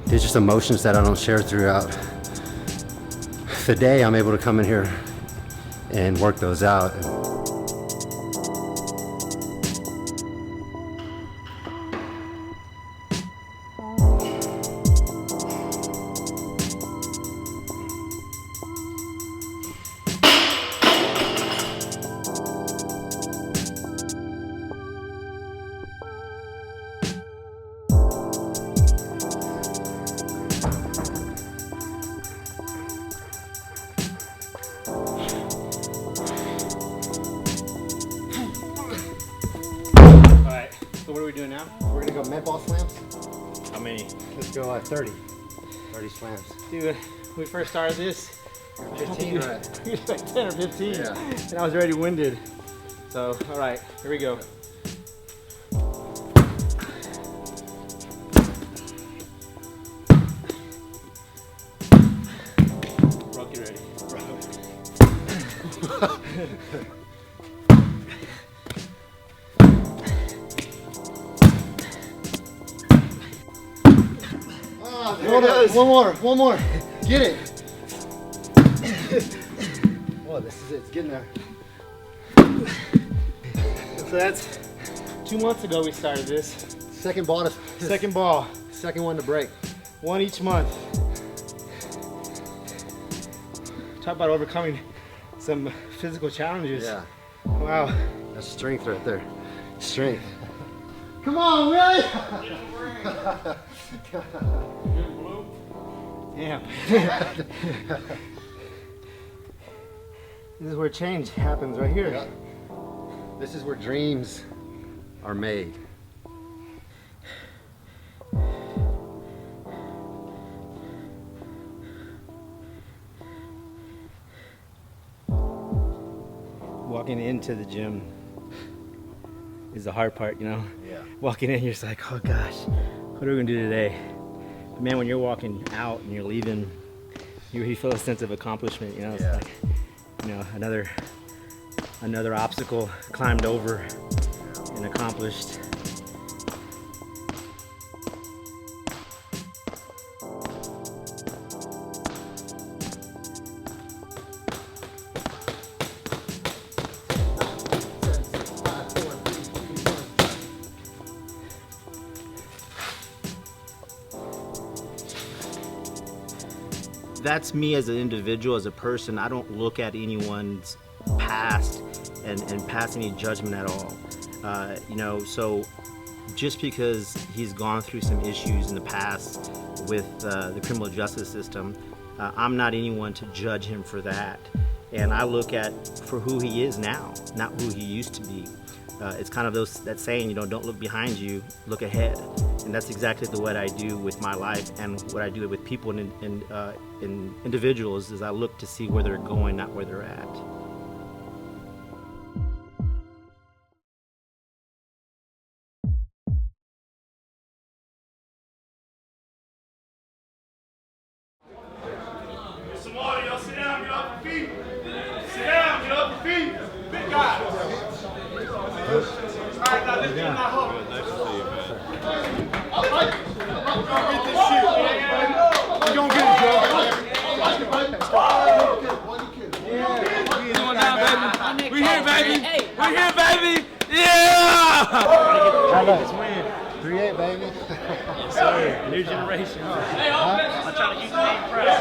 just emotions that I don't share throughout the day, I'm able to come in here and work those out. So what are we doing now? We're gonna go med ball slams. How many? Let's go 30 slams. Dude, when we first started this, 15, right? we was like 10 or 15, Yeah. and I was already winded. So, all right, here we go. Brooke, you ready? One more. Get it. Oh, this is it. It's getting there. So that's 2 months ago we started this. Second ball. Second ball. Second one to break. One each month. Talk about overcoming some physical challenges. Yeah. Wow. That's strength right there. Strength. Come on, really? Damn. This is where change happens right here. Yeah. This is where dreams are made. Walking into the gym is the hard part, you know? Yeah. Walking in, you're just like, oh gosh, what are we gonna do today? But man, when you're walking out and you're leaving, you feel a sense of accomplishment, you know? It's like, you know, another obstacle climbed over and accomplished. That's me as an individual, as a person. I don't look at anyone's past and pass any judgment at all. You know, so just because he's gone through some issues in the past with the criminal justice system, I'm not anyone to judge him for that. And I look at for who he is now, not who he used to be. It's kind of that saying, you know, don't look behind you, look ahead. And that's exactly what I do with my life and what I do with people and individuals is I look to see where they're going, not where they're at. Some water, y'all sit down, get off your feet. Sit down, get off your feet. Big guy. All right, now let's get in that hole. Nice to see you, man. We're gonna get this shit. We're gonna get it, Joe. We here, baby. We here, baby. Yeah! Let's win. 3-8, baby. Yes, sir. New generation. Hey, I'm trying to use the main press.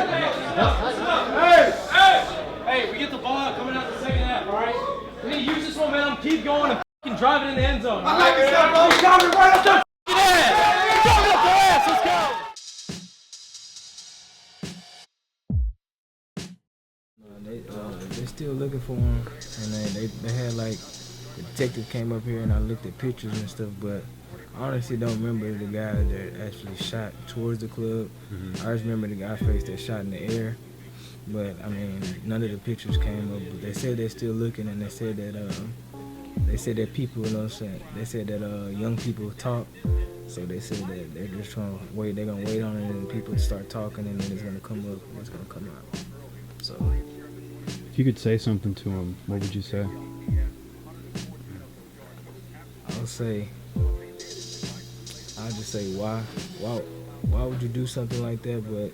Hey, we get the ball out coming out the second half, all right? We need to use this momentum, keep going, and f***ing drive it in the end zone. I like this stuff, bro. Got me right up there. Drive it up their ass, let's go! They're still looking for him, and they had like the detective came up here and I looked at pictures and stuff, but I honestly don't remember the guy that actually shot towards the club. I just remember the guy face that shot in the air, but I mean none of the pictures came up. But they said they're still looking, and they said that people, you know what I'm saying? They said that young people talk, so they said that they're just trying to wait. They're gonna wait on it, and people start talking, and then it's gonna come up, and it's gonna come out. So. If you could say something to him, what would you say? I'll just say why would you do something like that? But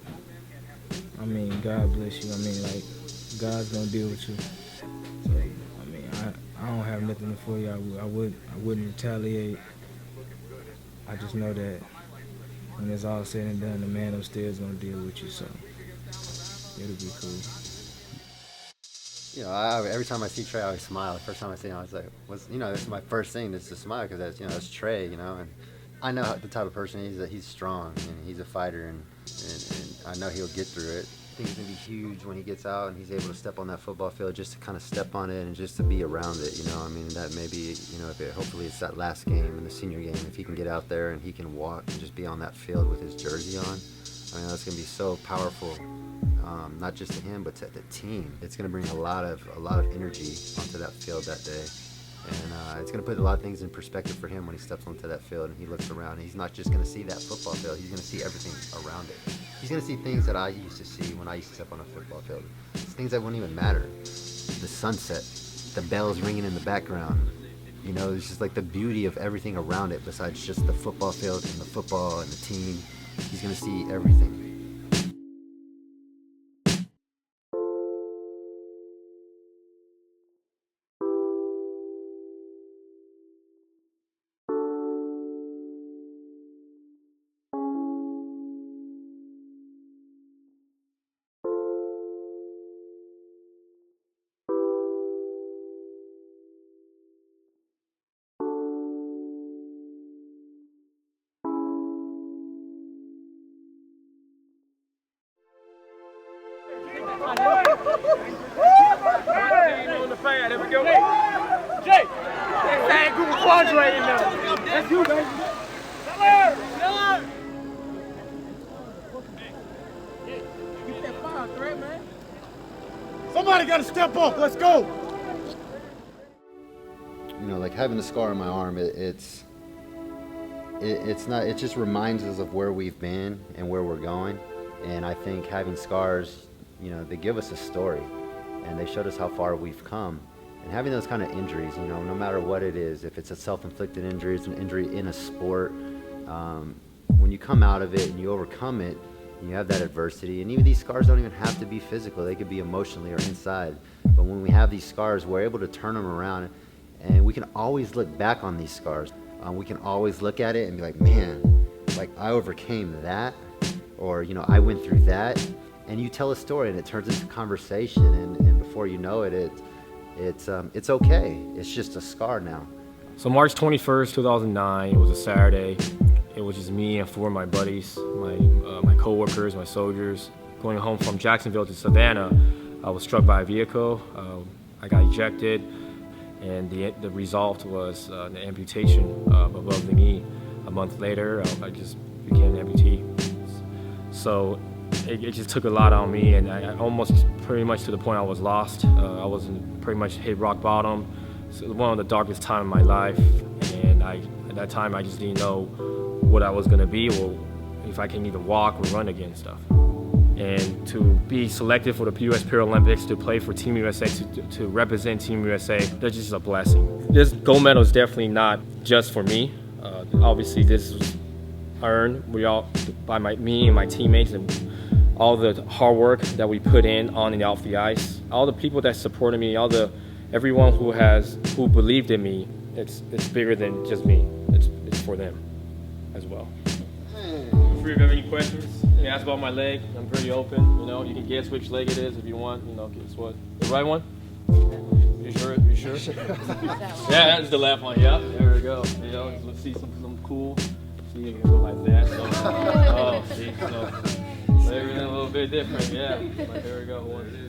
I mean, God bless you. I mean, like, God's gonna deal with you. So I mean, I don't have nothing for you. I wouldn't retaliate. I just know that when it's all said and done, the man upstairs gonna deal with you. So it'll be cool. You know, every time I see Trey, I always smile. The first time I see him, I was like, this is my first thing, is to smile, because that's Trey, you know, and I know the type of person he is, that he's strong, and he's a fighter, and I know he'll get through it. I think it's going to be huge when he gets out and he's able to step on that football field, just to kind of step on it and just to be around it, you know. I mean, that maybe, you know, hopefully it's that last game in the senior game, if he can get out there and he can walk and just be on that field with his jersey on. I mean, that's going to be so powerful. Not just to him, but to the team. It's going to bring a lot of energy onto that field that day, and it's going to put a lot of things in perspective for him when he steps onto that field and he looks around. He's not just going to see that football field; he's going to see everything around it. He's going to see things that I used to see when I used to step on a football field. It's things that wouldn't even matter. The sunset, the bells ringing in the background. You know, it's just like the beauty of everything around it, besides just the football field and the football and the team. He's going to see everything. On the fan. There we go. Jay. That same group of Quandre in there. That's you, baby. Miller. Get that fire threat, man. Somebody got to step up. Let's go. You know, like having the scar on my arm, it's not. It just reminds us of where we've been and where we're going. And I think having scars, you know, they give us a story, and they showed us how far we've come. And having those kind of injuries, you know, no matter what it is, if it's a self-inflicted injury, it's an injury in a sport, when you come out of it and you overcome it, and you have that adversity, and even these scars don't even have to be physical, they could be emotionally or inside. But when we have these scars, we're able to turn them around, and we can always look back on these scars. We can always look at it and be like, man, like I overcame that, or, you know, I went through that. And you tell a story and it turns into conversation, and before you know it, it's okay. It's just a scar now. So March 21st, 2009, it was a Saturday. It was just me and 4 of my buddies, my coworkers, my soldiers, going home from Jacksonville to Savannah. I was struck by a vehicle. I got ejected, and the result was an amputation above the knee. A month later, I just became an amputee. So it just took a lot on me, and I almost pretty much to the point I was lost. I was pretty much hit rock bottom. So one of the darkest times in my life, and at that time I just didn't know what I was gonna be, or if I can even walk or run again and stuff. And to be selected for the U.S. Paralympics, to play for Team USA, to represent Team USA, that's just a blessing. This gold medal is definitely not just for me. Obviously this was earned by me and my teammates, and all the hard work that we put in on and off the ice, all the people that supported me, everyone who believed in me. It's bigger than just me. It's for them as well. If you have any questions, you ask about my leg. I'm pretty open. You know, you can guess which leg it is if you want. You know, guess what? The right one? You sure? You sure? Yeah, that's the left one. Yeah, there we go. You know, let's see something cool. See, you can go like that. So, oh, see, so maybe a little bit different. Yeah, like there we go. One it is.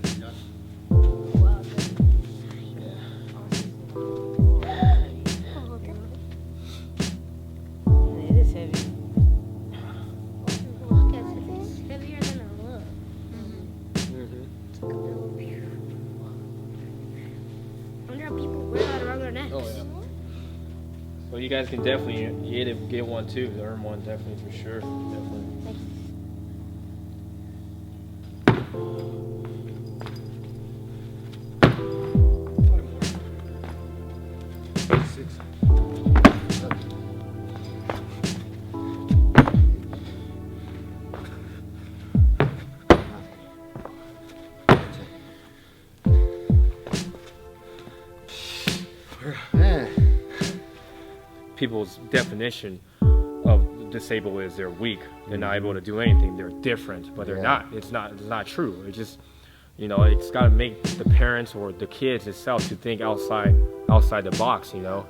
It is heavy. Look, it's heavier than it looks. I wonder how people wear that around their necks. Oh yeah. Well, you guys can definitely get one too. Earn one definitely for sure. Definitely. People's definition of disabled is they're weak. They're not able to do anything. They're different, but they're not. It's not true. It's just, you know, it's got to make the parents or the kids itself to think outside the box. You know,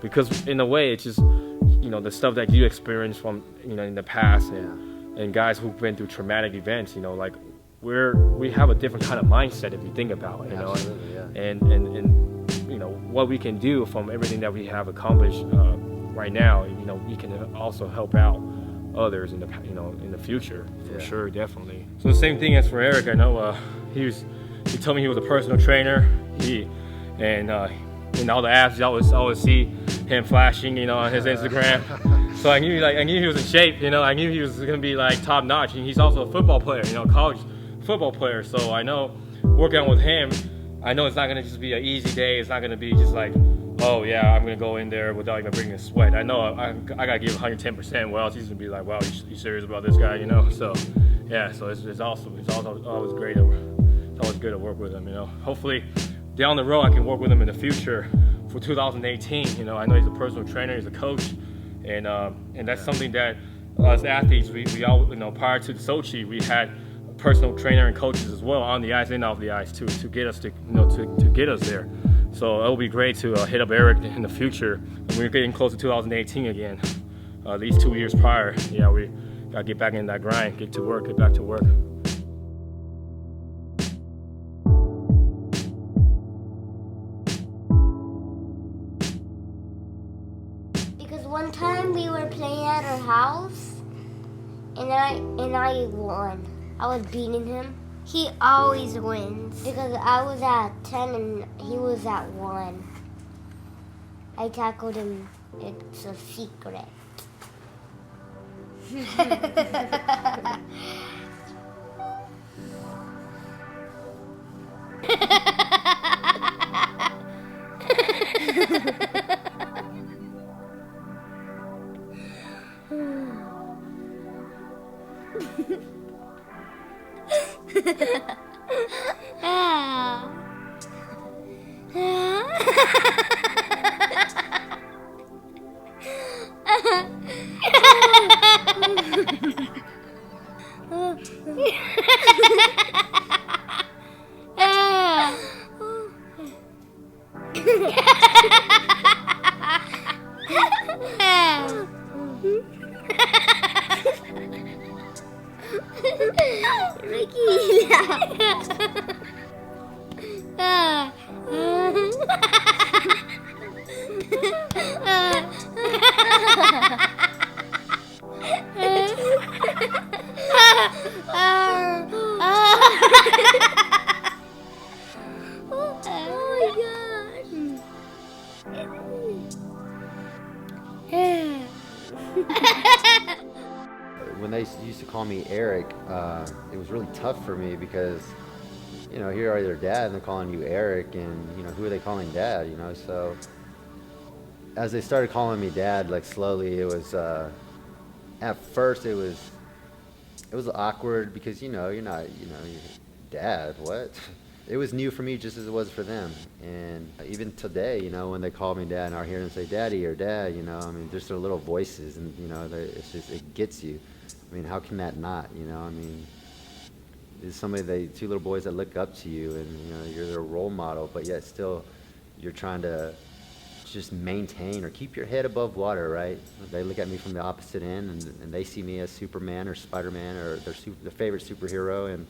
because in a way, it's just, you know, the stuff that you experience from, you know, in the past, and guys who've been through traumatic events. You know, like we have a different kind of mindset if you think about it. You know, and you know what we can do from everything that we have accomplished right now. You know, we can also help out others in the future for sure, definitely. So the same thing as for Eric. I know he told me he was a personal trainer. In all the apps, you always see him flashing, you know, on his Instagram. So I knew he was in shape. You know, I knew he was gonna be like top notch. And he's also a football player, you know, college football player. So I know working out with him, I know it's not gonna just be an easy day. It's not gonna be just like, oh yeah, I'm gonna go in there without even bringing a sweat. I know I gotta give 110%. Well, he's gonna be like, wow, you serious about this guy, you know? So yeah, so it's also always great. It's always good to work with him, you know. Hopefully down the road I can work with him in the future for 2018. You know, I know he's a personal trainer, he's a coach, and that's something that as athletes we all, you know, prior to Sochi we had personal trainer and coaches as well on the ice and off the ice to get us to get us there. So it will be great to hit up Eric in the future. We're getting close to 2018 again. These 2 years prior, yeah, we gotta get back in that grind, get back to work. One time we were playing at our house, and I won. I was beating him. He always wins because I was at 10 and he was at 1. I tackled him. It's a secret. When they used to call me Eric, it was really tough for me because, you know, here are their dad and they're calling you Eric, and, you know, who are they calling dad, you know? So as they started calling me dad, like slowly, it was, at first it was awkward because, you know, you're not, you know, you're dad, what? It was new for me just as it was for them. And even today, you know, when they call me dad and I hear them say daddy or dad, you know, I mean, just their little voices, and, you know, it's just, it gets you. I mean, how can that not, you know? I mean, there's somebody, two little boys that look up to you, and, you know, you're their role model, but yet still you're trying to just maintain or keep your head above water, right? They look at me from the opposite end, and they see me as Superman or Spider-Man or their favorite superhero, and,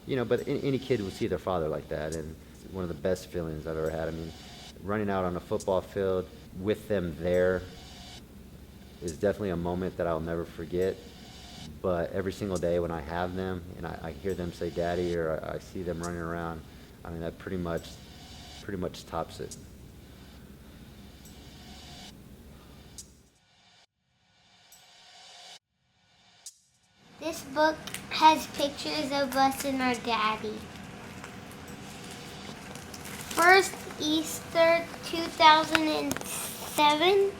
you know, but any kid would see their father like that, and it's one of the best feelings I've ever had. I mean, running out on a football field with them there is definitely a moment that I'll never forget. But every single day when I have them and I hear them say daddy, or I see them running around, I mean, that pretty much tops it. This book has pictures of us and our daddy. First Easter 2007.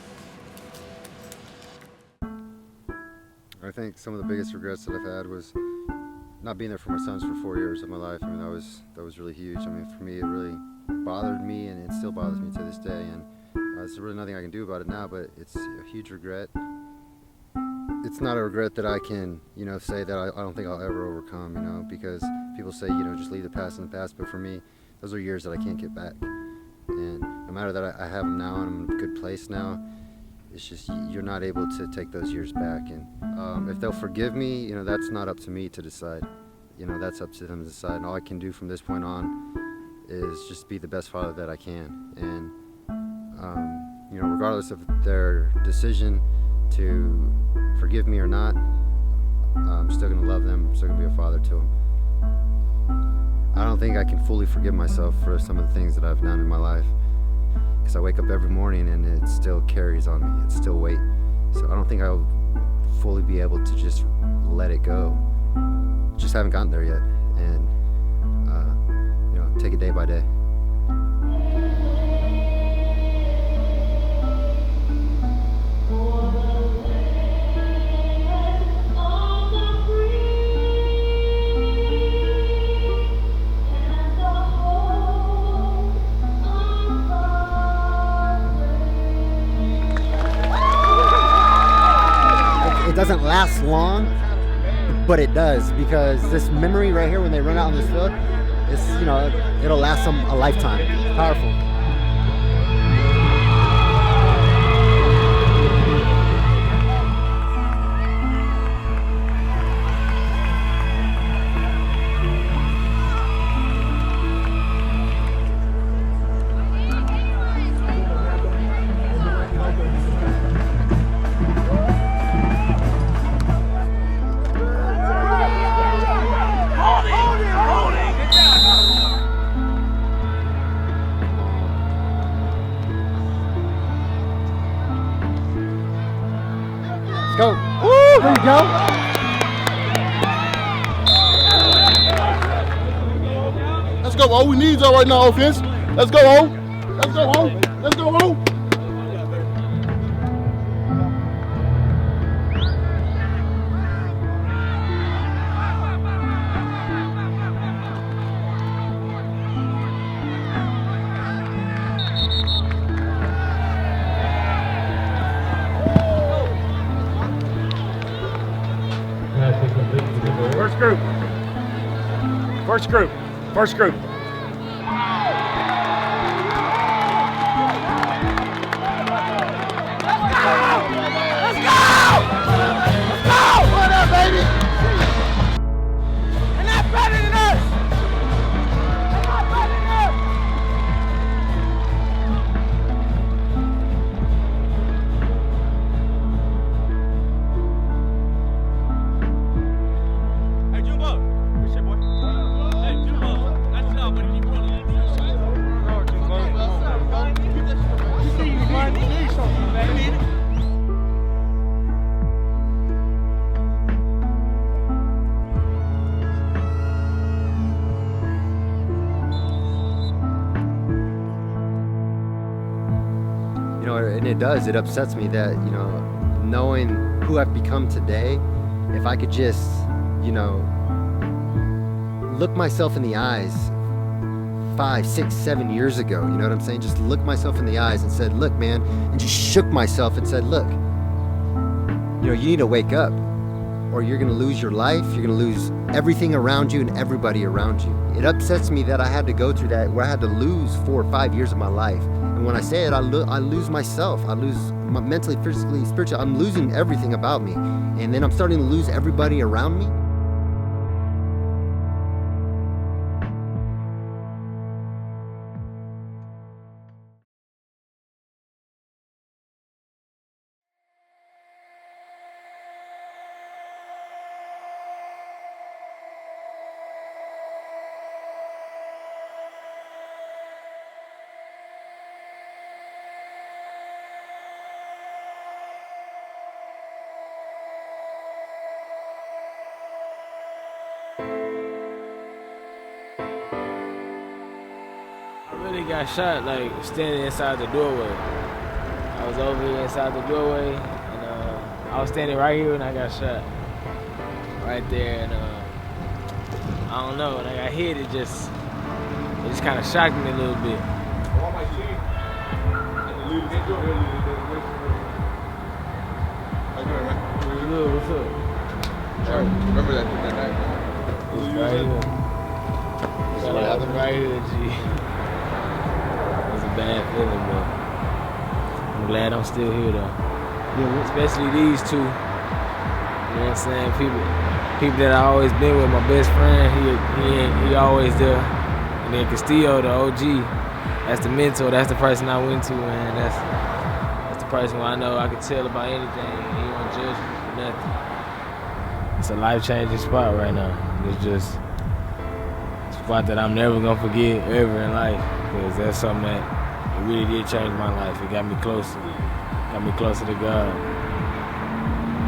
I think some of the biggest regrets that I've had was not being there for my sons for 4 years of my life. I mean, that was really huge. I mean, for me, it really bothered me, and it still bothers me to this day. And there's really nothing I can do about it now, but it's a huge regret. It's not a regret that I can, you know, say that I don't think I'll ever overcome, you know, because people say, you know, just leave the past in the past. But for me, those are years that I can't get back. And no matter that I have them now and I'm in a good place now, it's just you're not able to take those years back. And if they'll forgive me, you know, that's not up to me to decide. You know, that's up to them to decide. And all I can do from this point on is just be the best father that I can. And, you know, regardless of their decision to forgive me or not, I'm still going to love them. I'm still going to be a father to them. I don't think I can fully forgive myself for some of the things that I've done in my life, because I wake up every morning and it still carries on me. It's still weight. So I don't think I'll fully be able to just let it go. Just haven't gotten there yet. And, you know, take it day by day. It doesn't last long, but it does, because this memory right here when they run out on this field, it's, you know, it'll last them a lifetime. It's powerful. There you go. Let's go, O. We need y'all right now, offense. Let's go, O. Let's go, O. Let's go, O. First group. First group. First group. Let's go! Let's go! What up, baby? They're not better than us! They're not better than us! Hey, Jumbo. What's your boy? Hey, Jumbo. Nice job, buddy. Keep running. You see you, man. You need something, man. You need it. You know, and it does. It upsets me that, you know, knowing who I've become today, if I could just, you know, look myself in the eyes 5, 6, 7 years ago, you know what I'm saying? Just look myself in the eyes and said, look, man, and just shook myself and said, look, you know, you need to wake up or you're going to lose your life. You're going to lose everything around you and everybody around you. It upsets me that I had to go through that, where I had to lose 4 or 5 years of my life. And when I say it, I lose myself. I lose my mentally, physically, spiritually. I'm losing everything about me. And then I'm starting to lose everybody around me. I really got shot like standing inside the doorway. I was over here inside the doorway, and I was standing right here when I got shot. Right there, and I don't know, when I got hit, it just kind of shocked me a little bit. What's up? Remember that night? Right here. What happened right here, G. It was a bad feeling, but I'm glad I'm still here, though. Yeah, especially these two. You know what I'm saying? People that I always been with. My best friend, he always there. And then Castillo, the OG, that's the mentor. That's the person I went to, man. That's the person where I know I can tell about anything. He won't judge me for nothing. It's a life-changing spot right now. It's just a spot that I'm never gonna forget ever in life, because that's something that it really did change my life. It got me closer to God.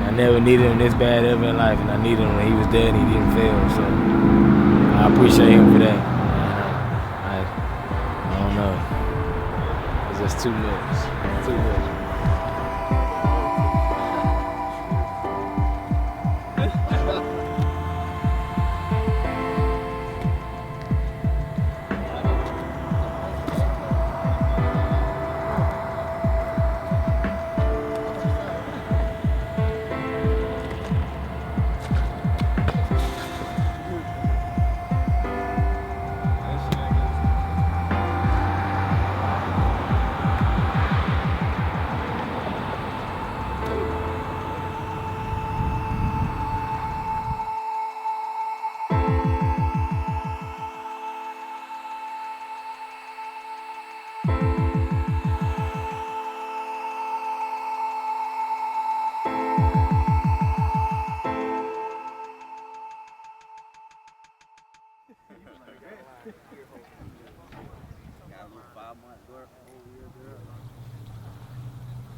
I never needed him this bad ever in life, and I needed him when he was there and he didn't fail. So I appreciate him for that. And I don't know. It's just too much. Too much.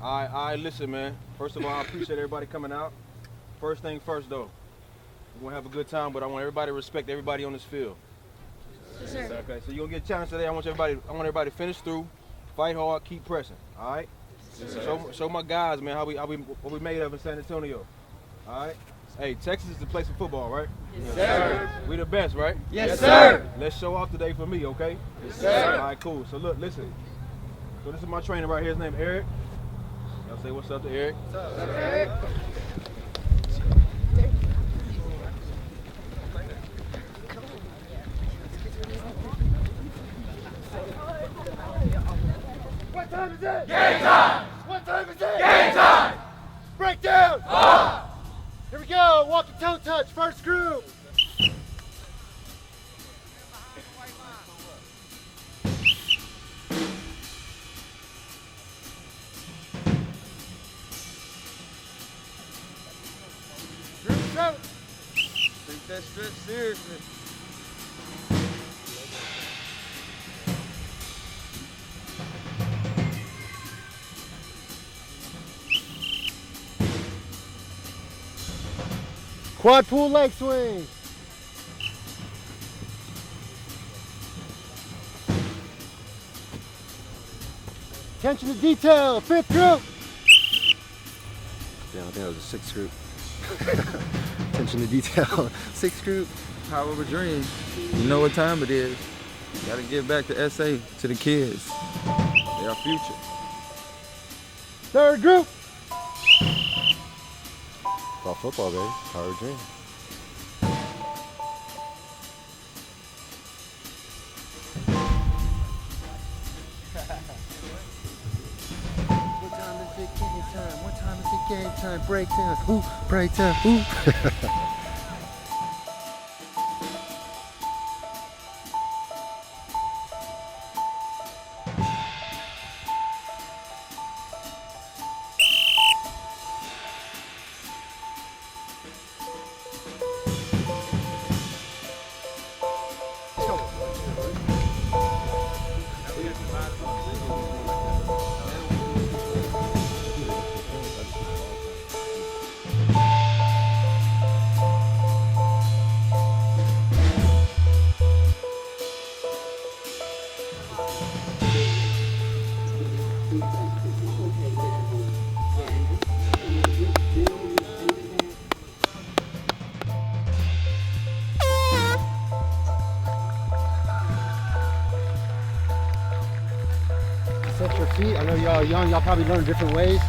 All right, listen, man. First of all, I appreciate everybody coming out. First thing first, though. We're going to have a good time, but I want everybody to respect everybody on this field. Yes, sir. Okay, so you're going to get a challenge today. I want everybody to finish through, fight hard, keep pressing, all right? Yes, sir. Show my guys, man, what we made of in San Antonio, all right? Hey, Texas is the place for football, right? Yes, sir. We the best, right? Yes, sir. Let's show off today for me, okay? Yes, sir. All right, cool. So look, listen. So this is my trainer right here. His name is Eric. Y'all say what's up to Eric. What's up, Eric? What time is it? Game time! What time is it? Game time! Breakdown! Here we go, walkie toe touch, first group. Group 7. Take that stretch seriously. Quad pull leg swing. Attention to detail, 5th group. Yeah, I think that was a 6th group. Attention to detail, 6th group. Power of a dream. You know what time it is. Gotta give back the SA to the kids. They're our future. 3rd group. Ball football, baby. Power of a dream. What time is it? Game time. What time is it? Game time. Break time. Ooh, break time. Ooh. Set your feet. I know y'all are young, y'all probably learn different ways.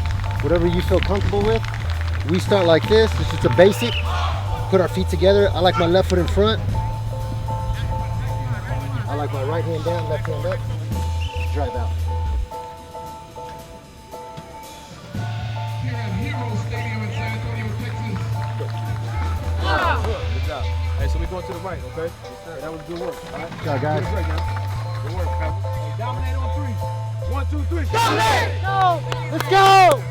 Whatever you feel comfortable with. We start like this. It's just a basic. Put our feet together. I like my left foot in front. I like my right hand down, left hand up. Drive out. Here at Hero Stadium in San Antonio, Texas. Good job. Hey, so we going to the right, okay? Yes, sir. That was good work, all right? Good job, guys. Good work, pal. Hey, dominate on 3. 1, 2, 3. Dominate! Go! Let's go!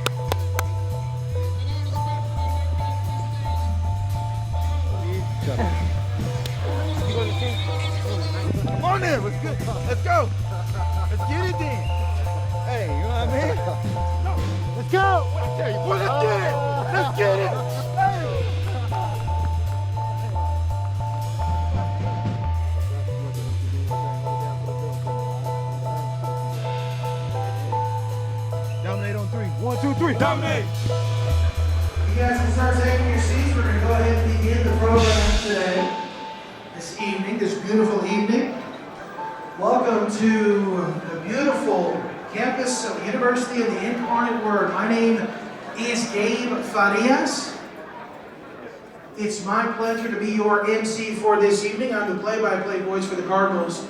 Come on there, let's go. Let's go. Let's get it then. Hey, you know what I mean? Let's go! I tell you, boy, let's get it. Let's get it. Hey. Dominate on 3. 1, 2, 3. Dominate. You guys can start taking your seats. We're going to go ahead and begin the program today, this evening, this beautiful evening. Welcome to the beautiful campus of the University of the Incarnate Word. My name is Gabe Farias. It's my pleasure to be your MC for this evening. I'm the play-by-play voice for the Cardinals.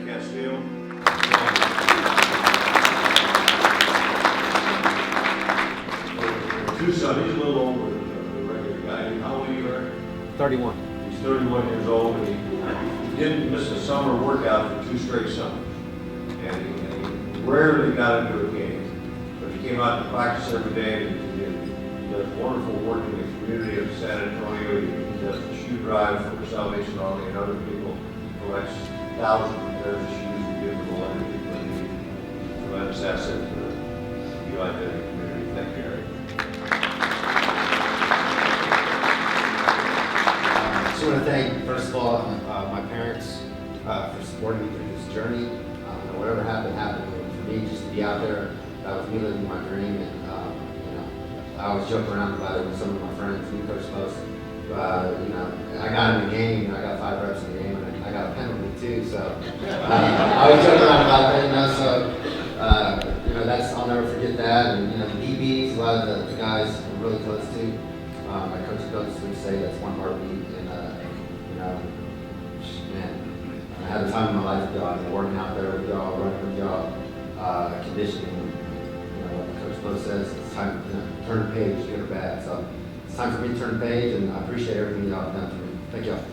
Castillo. Tucson, he's a little older than the regular guy. How old are you, Eric? 31. He's 31 years old, and he didn't miss a summer workout for 2 straight summers. And he rarely got into a game, but he came out to practice every day, and he does wonderful work in the community of San Antonio. He does the shoe drive for the Salvation Army and other people. He collects thousands of pairs of shoes and gives them away to people in need. tremendous asset to the UI Betting community. Thank you, Eric. I just want to thank, first of all, my parents for supporting me through this journey. Whatever happened, happened. For me, just to be out there, that was me living my dream. And I always joke around about it with some of my friends, me, Coach Post. I got in the game, I got 5 reps in the game, and I got a penalty too. So I always joke around about that, that's, I'll never forget that. And the DBs, a lot of the guys I'm really close to. My coach would say that's one heartbeat, and man, I had the time of my life with y'all. Working out there with y'all, running with y'all, conditioning. Like Coach Bo says, it's time to turn the page, good or bad. So it's time for me to turn the page, and I appreciate everything y'all have done for me. Thank y'all.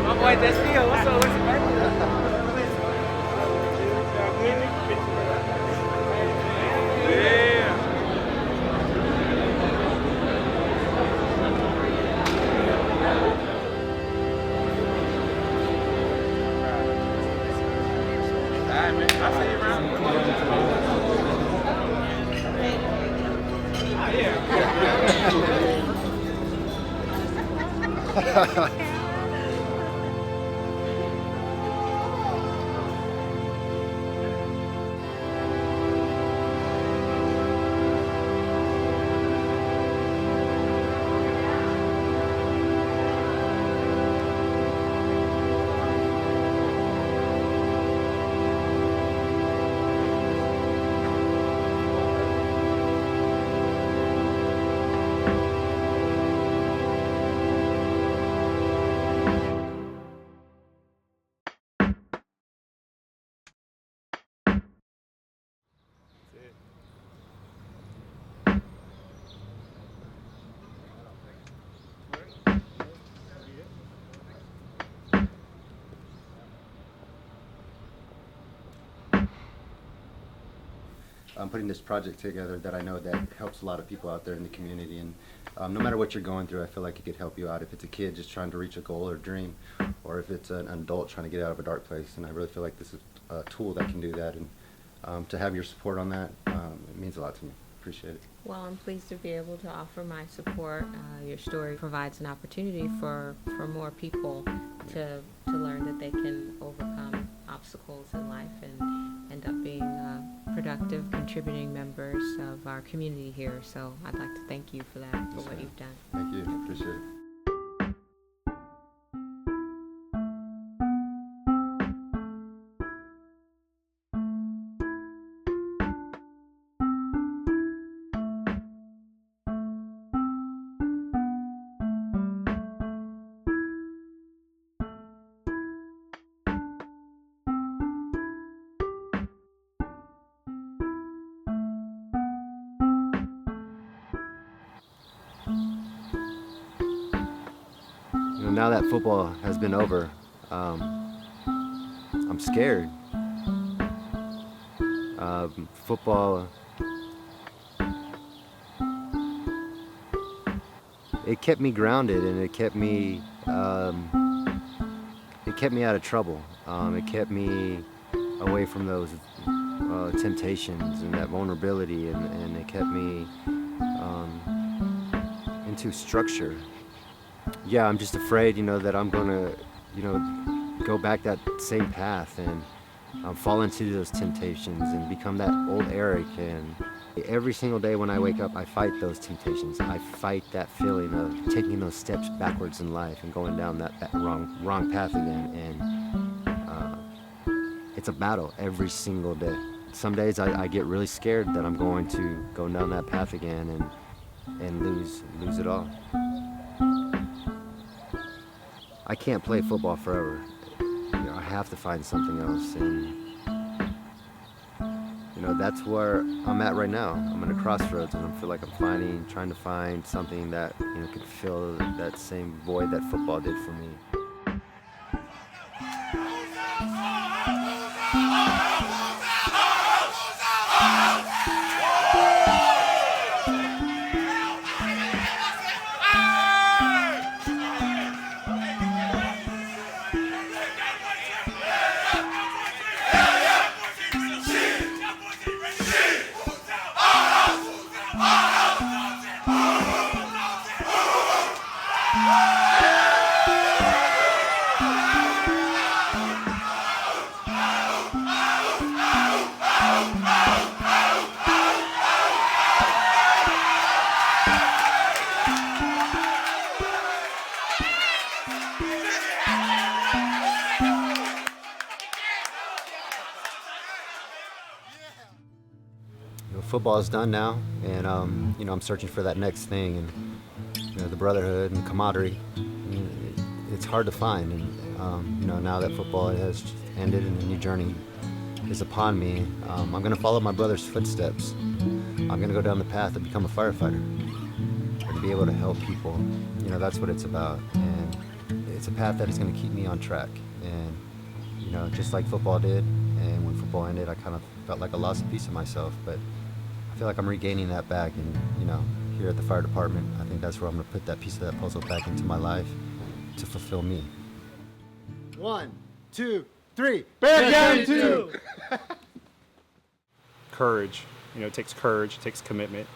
My boy Castillo, what's up? I'm putting this project together that I know that helps a lot of people out there in the community, and no matter what you're going through, I feel like it could help you out. If it's a kid just trying to reach a goal or dream, or if it's an adult trying to get out of a dark place, and I really feel like this is a tool that can do that, and to have your support on that, it means a lot to me. Appreciate it. Well, I'm pleased to be able to offer my support. Your story provides an opportunity for more people to learn that they can overcome obstacles in life and end up being productive, contributing members of our community here. So I'd like to thank you for that, for what you've done. Thank you. Appreciate it. Now that football has been over, I'm scared. Football, it kept me grounded, and it kept me out of trouble. It kept me away from those temptations and that vulnerability, and it kept me into structure. Yeah, I'm just afraid, that I'm gonna, go back that same path, and fall into those temptations and become that old Eric. And every single day when I wake up, I fight those temptations. I fight that feeling of taking those steps backwards in life and going down that wrong path again. And it's a battle every single day. Some days I get really scared that I'm going to go down that path again and lose it all. I can't play football forever. I have to find something else, and that's where I'm at right now. I'm at a crossroads, and I feel like I'm trying to find something that could fill that same void that football did for me. Football is done now, and I'm searching for that next thing, and the brotherhood and camaraderie. It's hard to find, and now that football has ended and a new journey is upon me, I'm going to follow my brother's footsteps. I'm going to go down the path to become a firefighter and be able to help people. That's what it's about, and it's a path that is going to keep me on track. And just like football did, and when football ended, I kind of felt like I lost a piece of myself, but I feel like I'm regaining that back, and here at the fire department, I think that's where I'm going to put that piece of that puzzle back into my life to fulfill me. 1, 2, 3. Bear County 2! Courage. It takes courage, it takes commitment,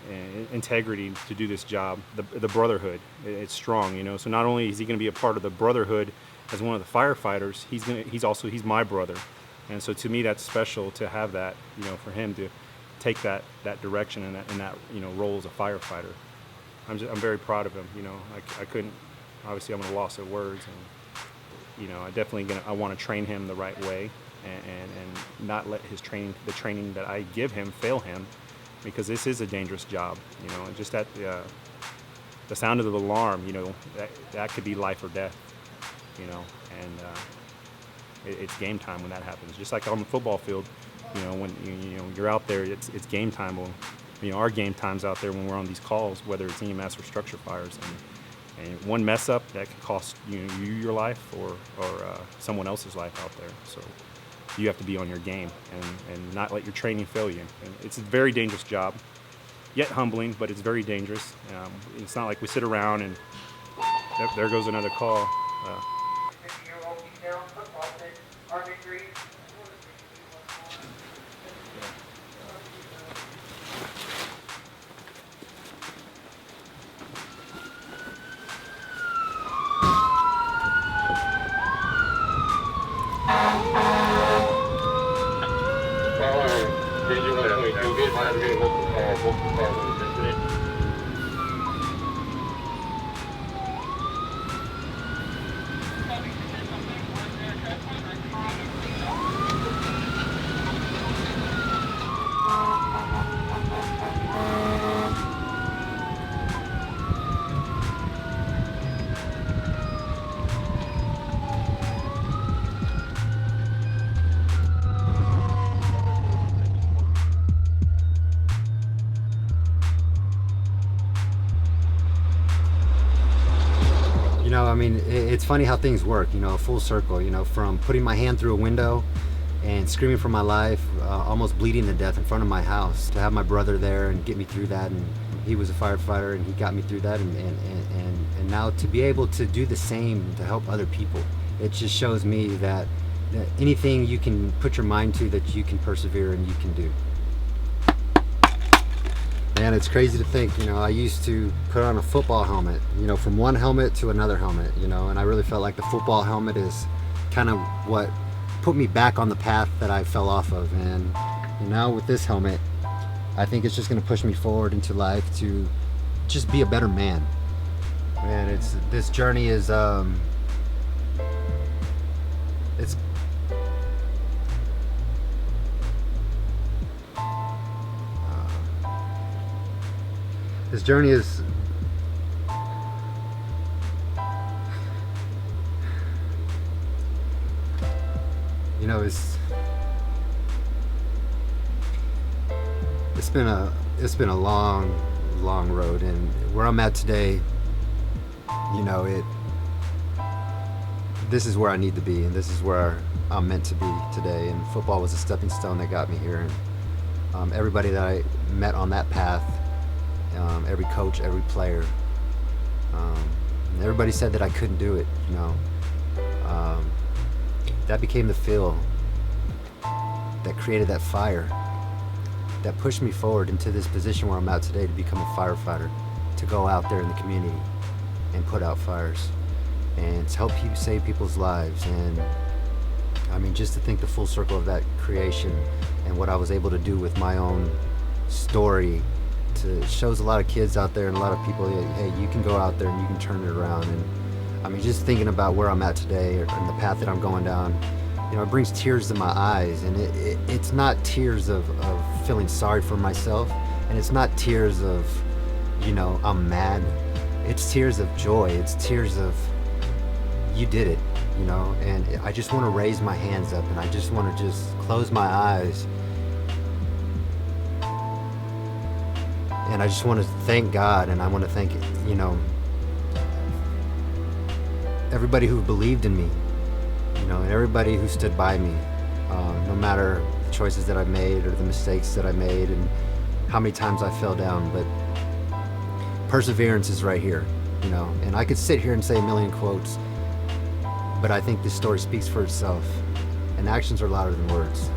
and integrity to do this job. The brotherhood, it's strong. So not only is he going to be a part of the brotherhood as one of the firefighters, he's my brother, and so to me that's special to have that. For him to take that direction and that role as a firefighter. I'm very proud of him. I couldn't, obviously I'm at a loss of words, and I want to train him the right way and not let the training that I give him fail him, because this is a dangerous job. Just that the sound of the alarm, that could be life or death. And it's game time when that happens. Just like on the football field. When you're out there, it's game time. Well, our game time's out there when we're on these calls, whether it's EMS or structure fires, and one mess up that could cost you your life or someone else's life out there. So you have to be on your game and not let your training fail you. And it's a very dangerous job, yet humbling, but it's very dangerous. It's not like we sit around and there goes another call. It's funny how things work, full circle, from putting my hand through a window and screaming for my life, almost bleeding to death in front of my house, to have my brother there and get me through that, and he was a firefighter and he got me through that, and now to be able to do the same to help other people, it just shows me that anything you can put your mind to, that you can persevere and you can do. Man, it's crazy to think, I used to put on a football helmet, from one helmet to another helmet, and I really felt like the football helmet is kind of what put me back on the path that I fell off of. And now with this helmet, I think it's just going to push me forward into life to just be a better man. And this journey is this journey is it's been a long road, and where I'm at today, this is where I need to be, and this is where I'm meant to be today. And football was a stepping stone that got me here. And everybody that I met on that path, every coach, every player, everybody said that I couldn't do it. That became the fuel that created that fire that pushed me forward into this position where I'm at today, to become a firefighter, to go out there in the community and put out fires and to help save people's lives. And I mean, just to think the full circle of that creation and what I was able to do with my own story shows a lot of kids out there and a lot of people, hey, you can go out there and you can turn it around. And I mean, just thinking about where I'm at today and the path that I'm going down, it brings tears to my eyes. And it's not tears of feeling sorry for myself, and it's not tears of, I'm mad. It's tears of joy. It's tears of, you did it, and I just want to raise my hands up, and I just want to just close my eyes, and I just want to thank God, and I want to thank, everybody who believed in me, and everybody who stood by me, no matter the choices that I made or the mistakes that I made and how many times I fell down. But perseverance is right here, and I could sit here and say a million quotes, but I think this story speaks for itself, and actions are louder than words.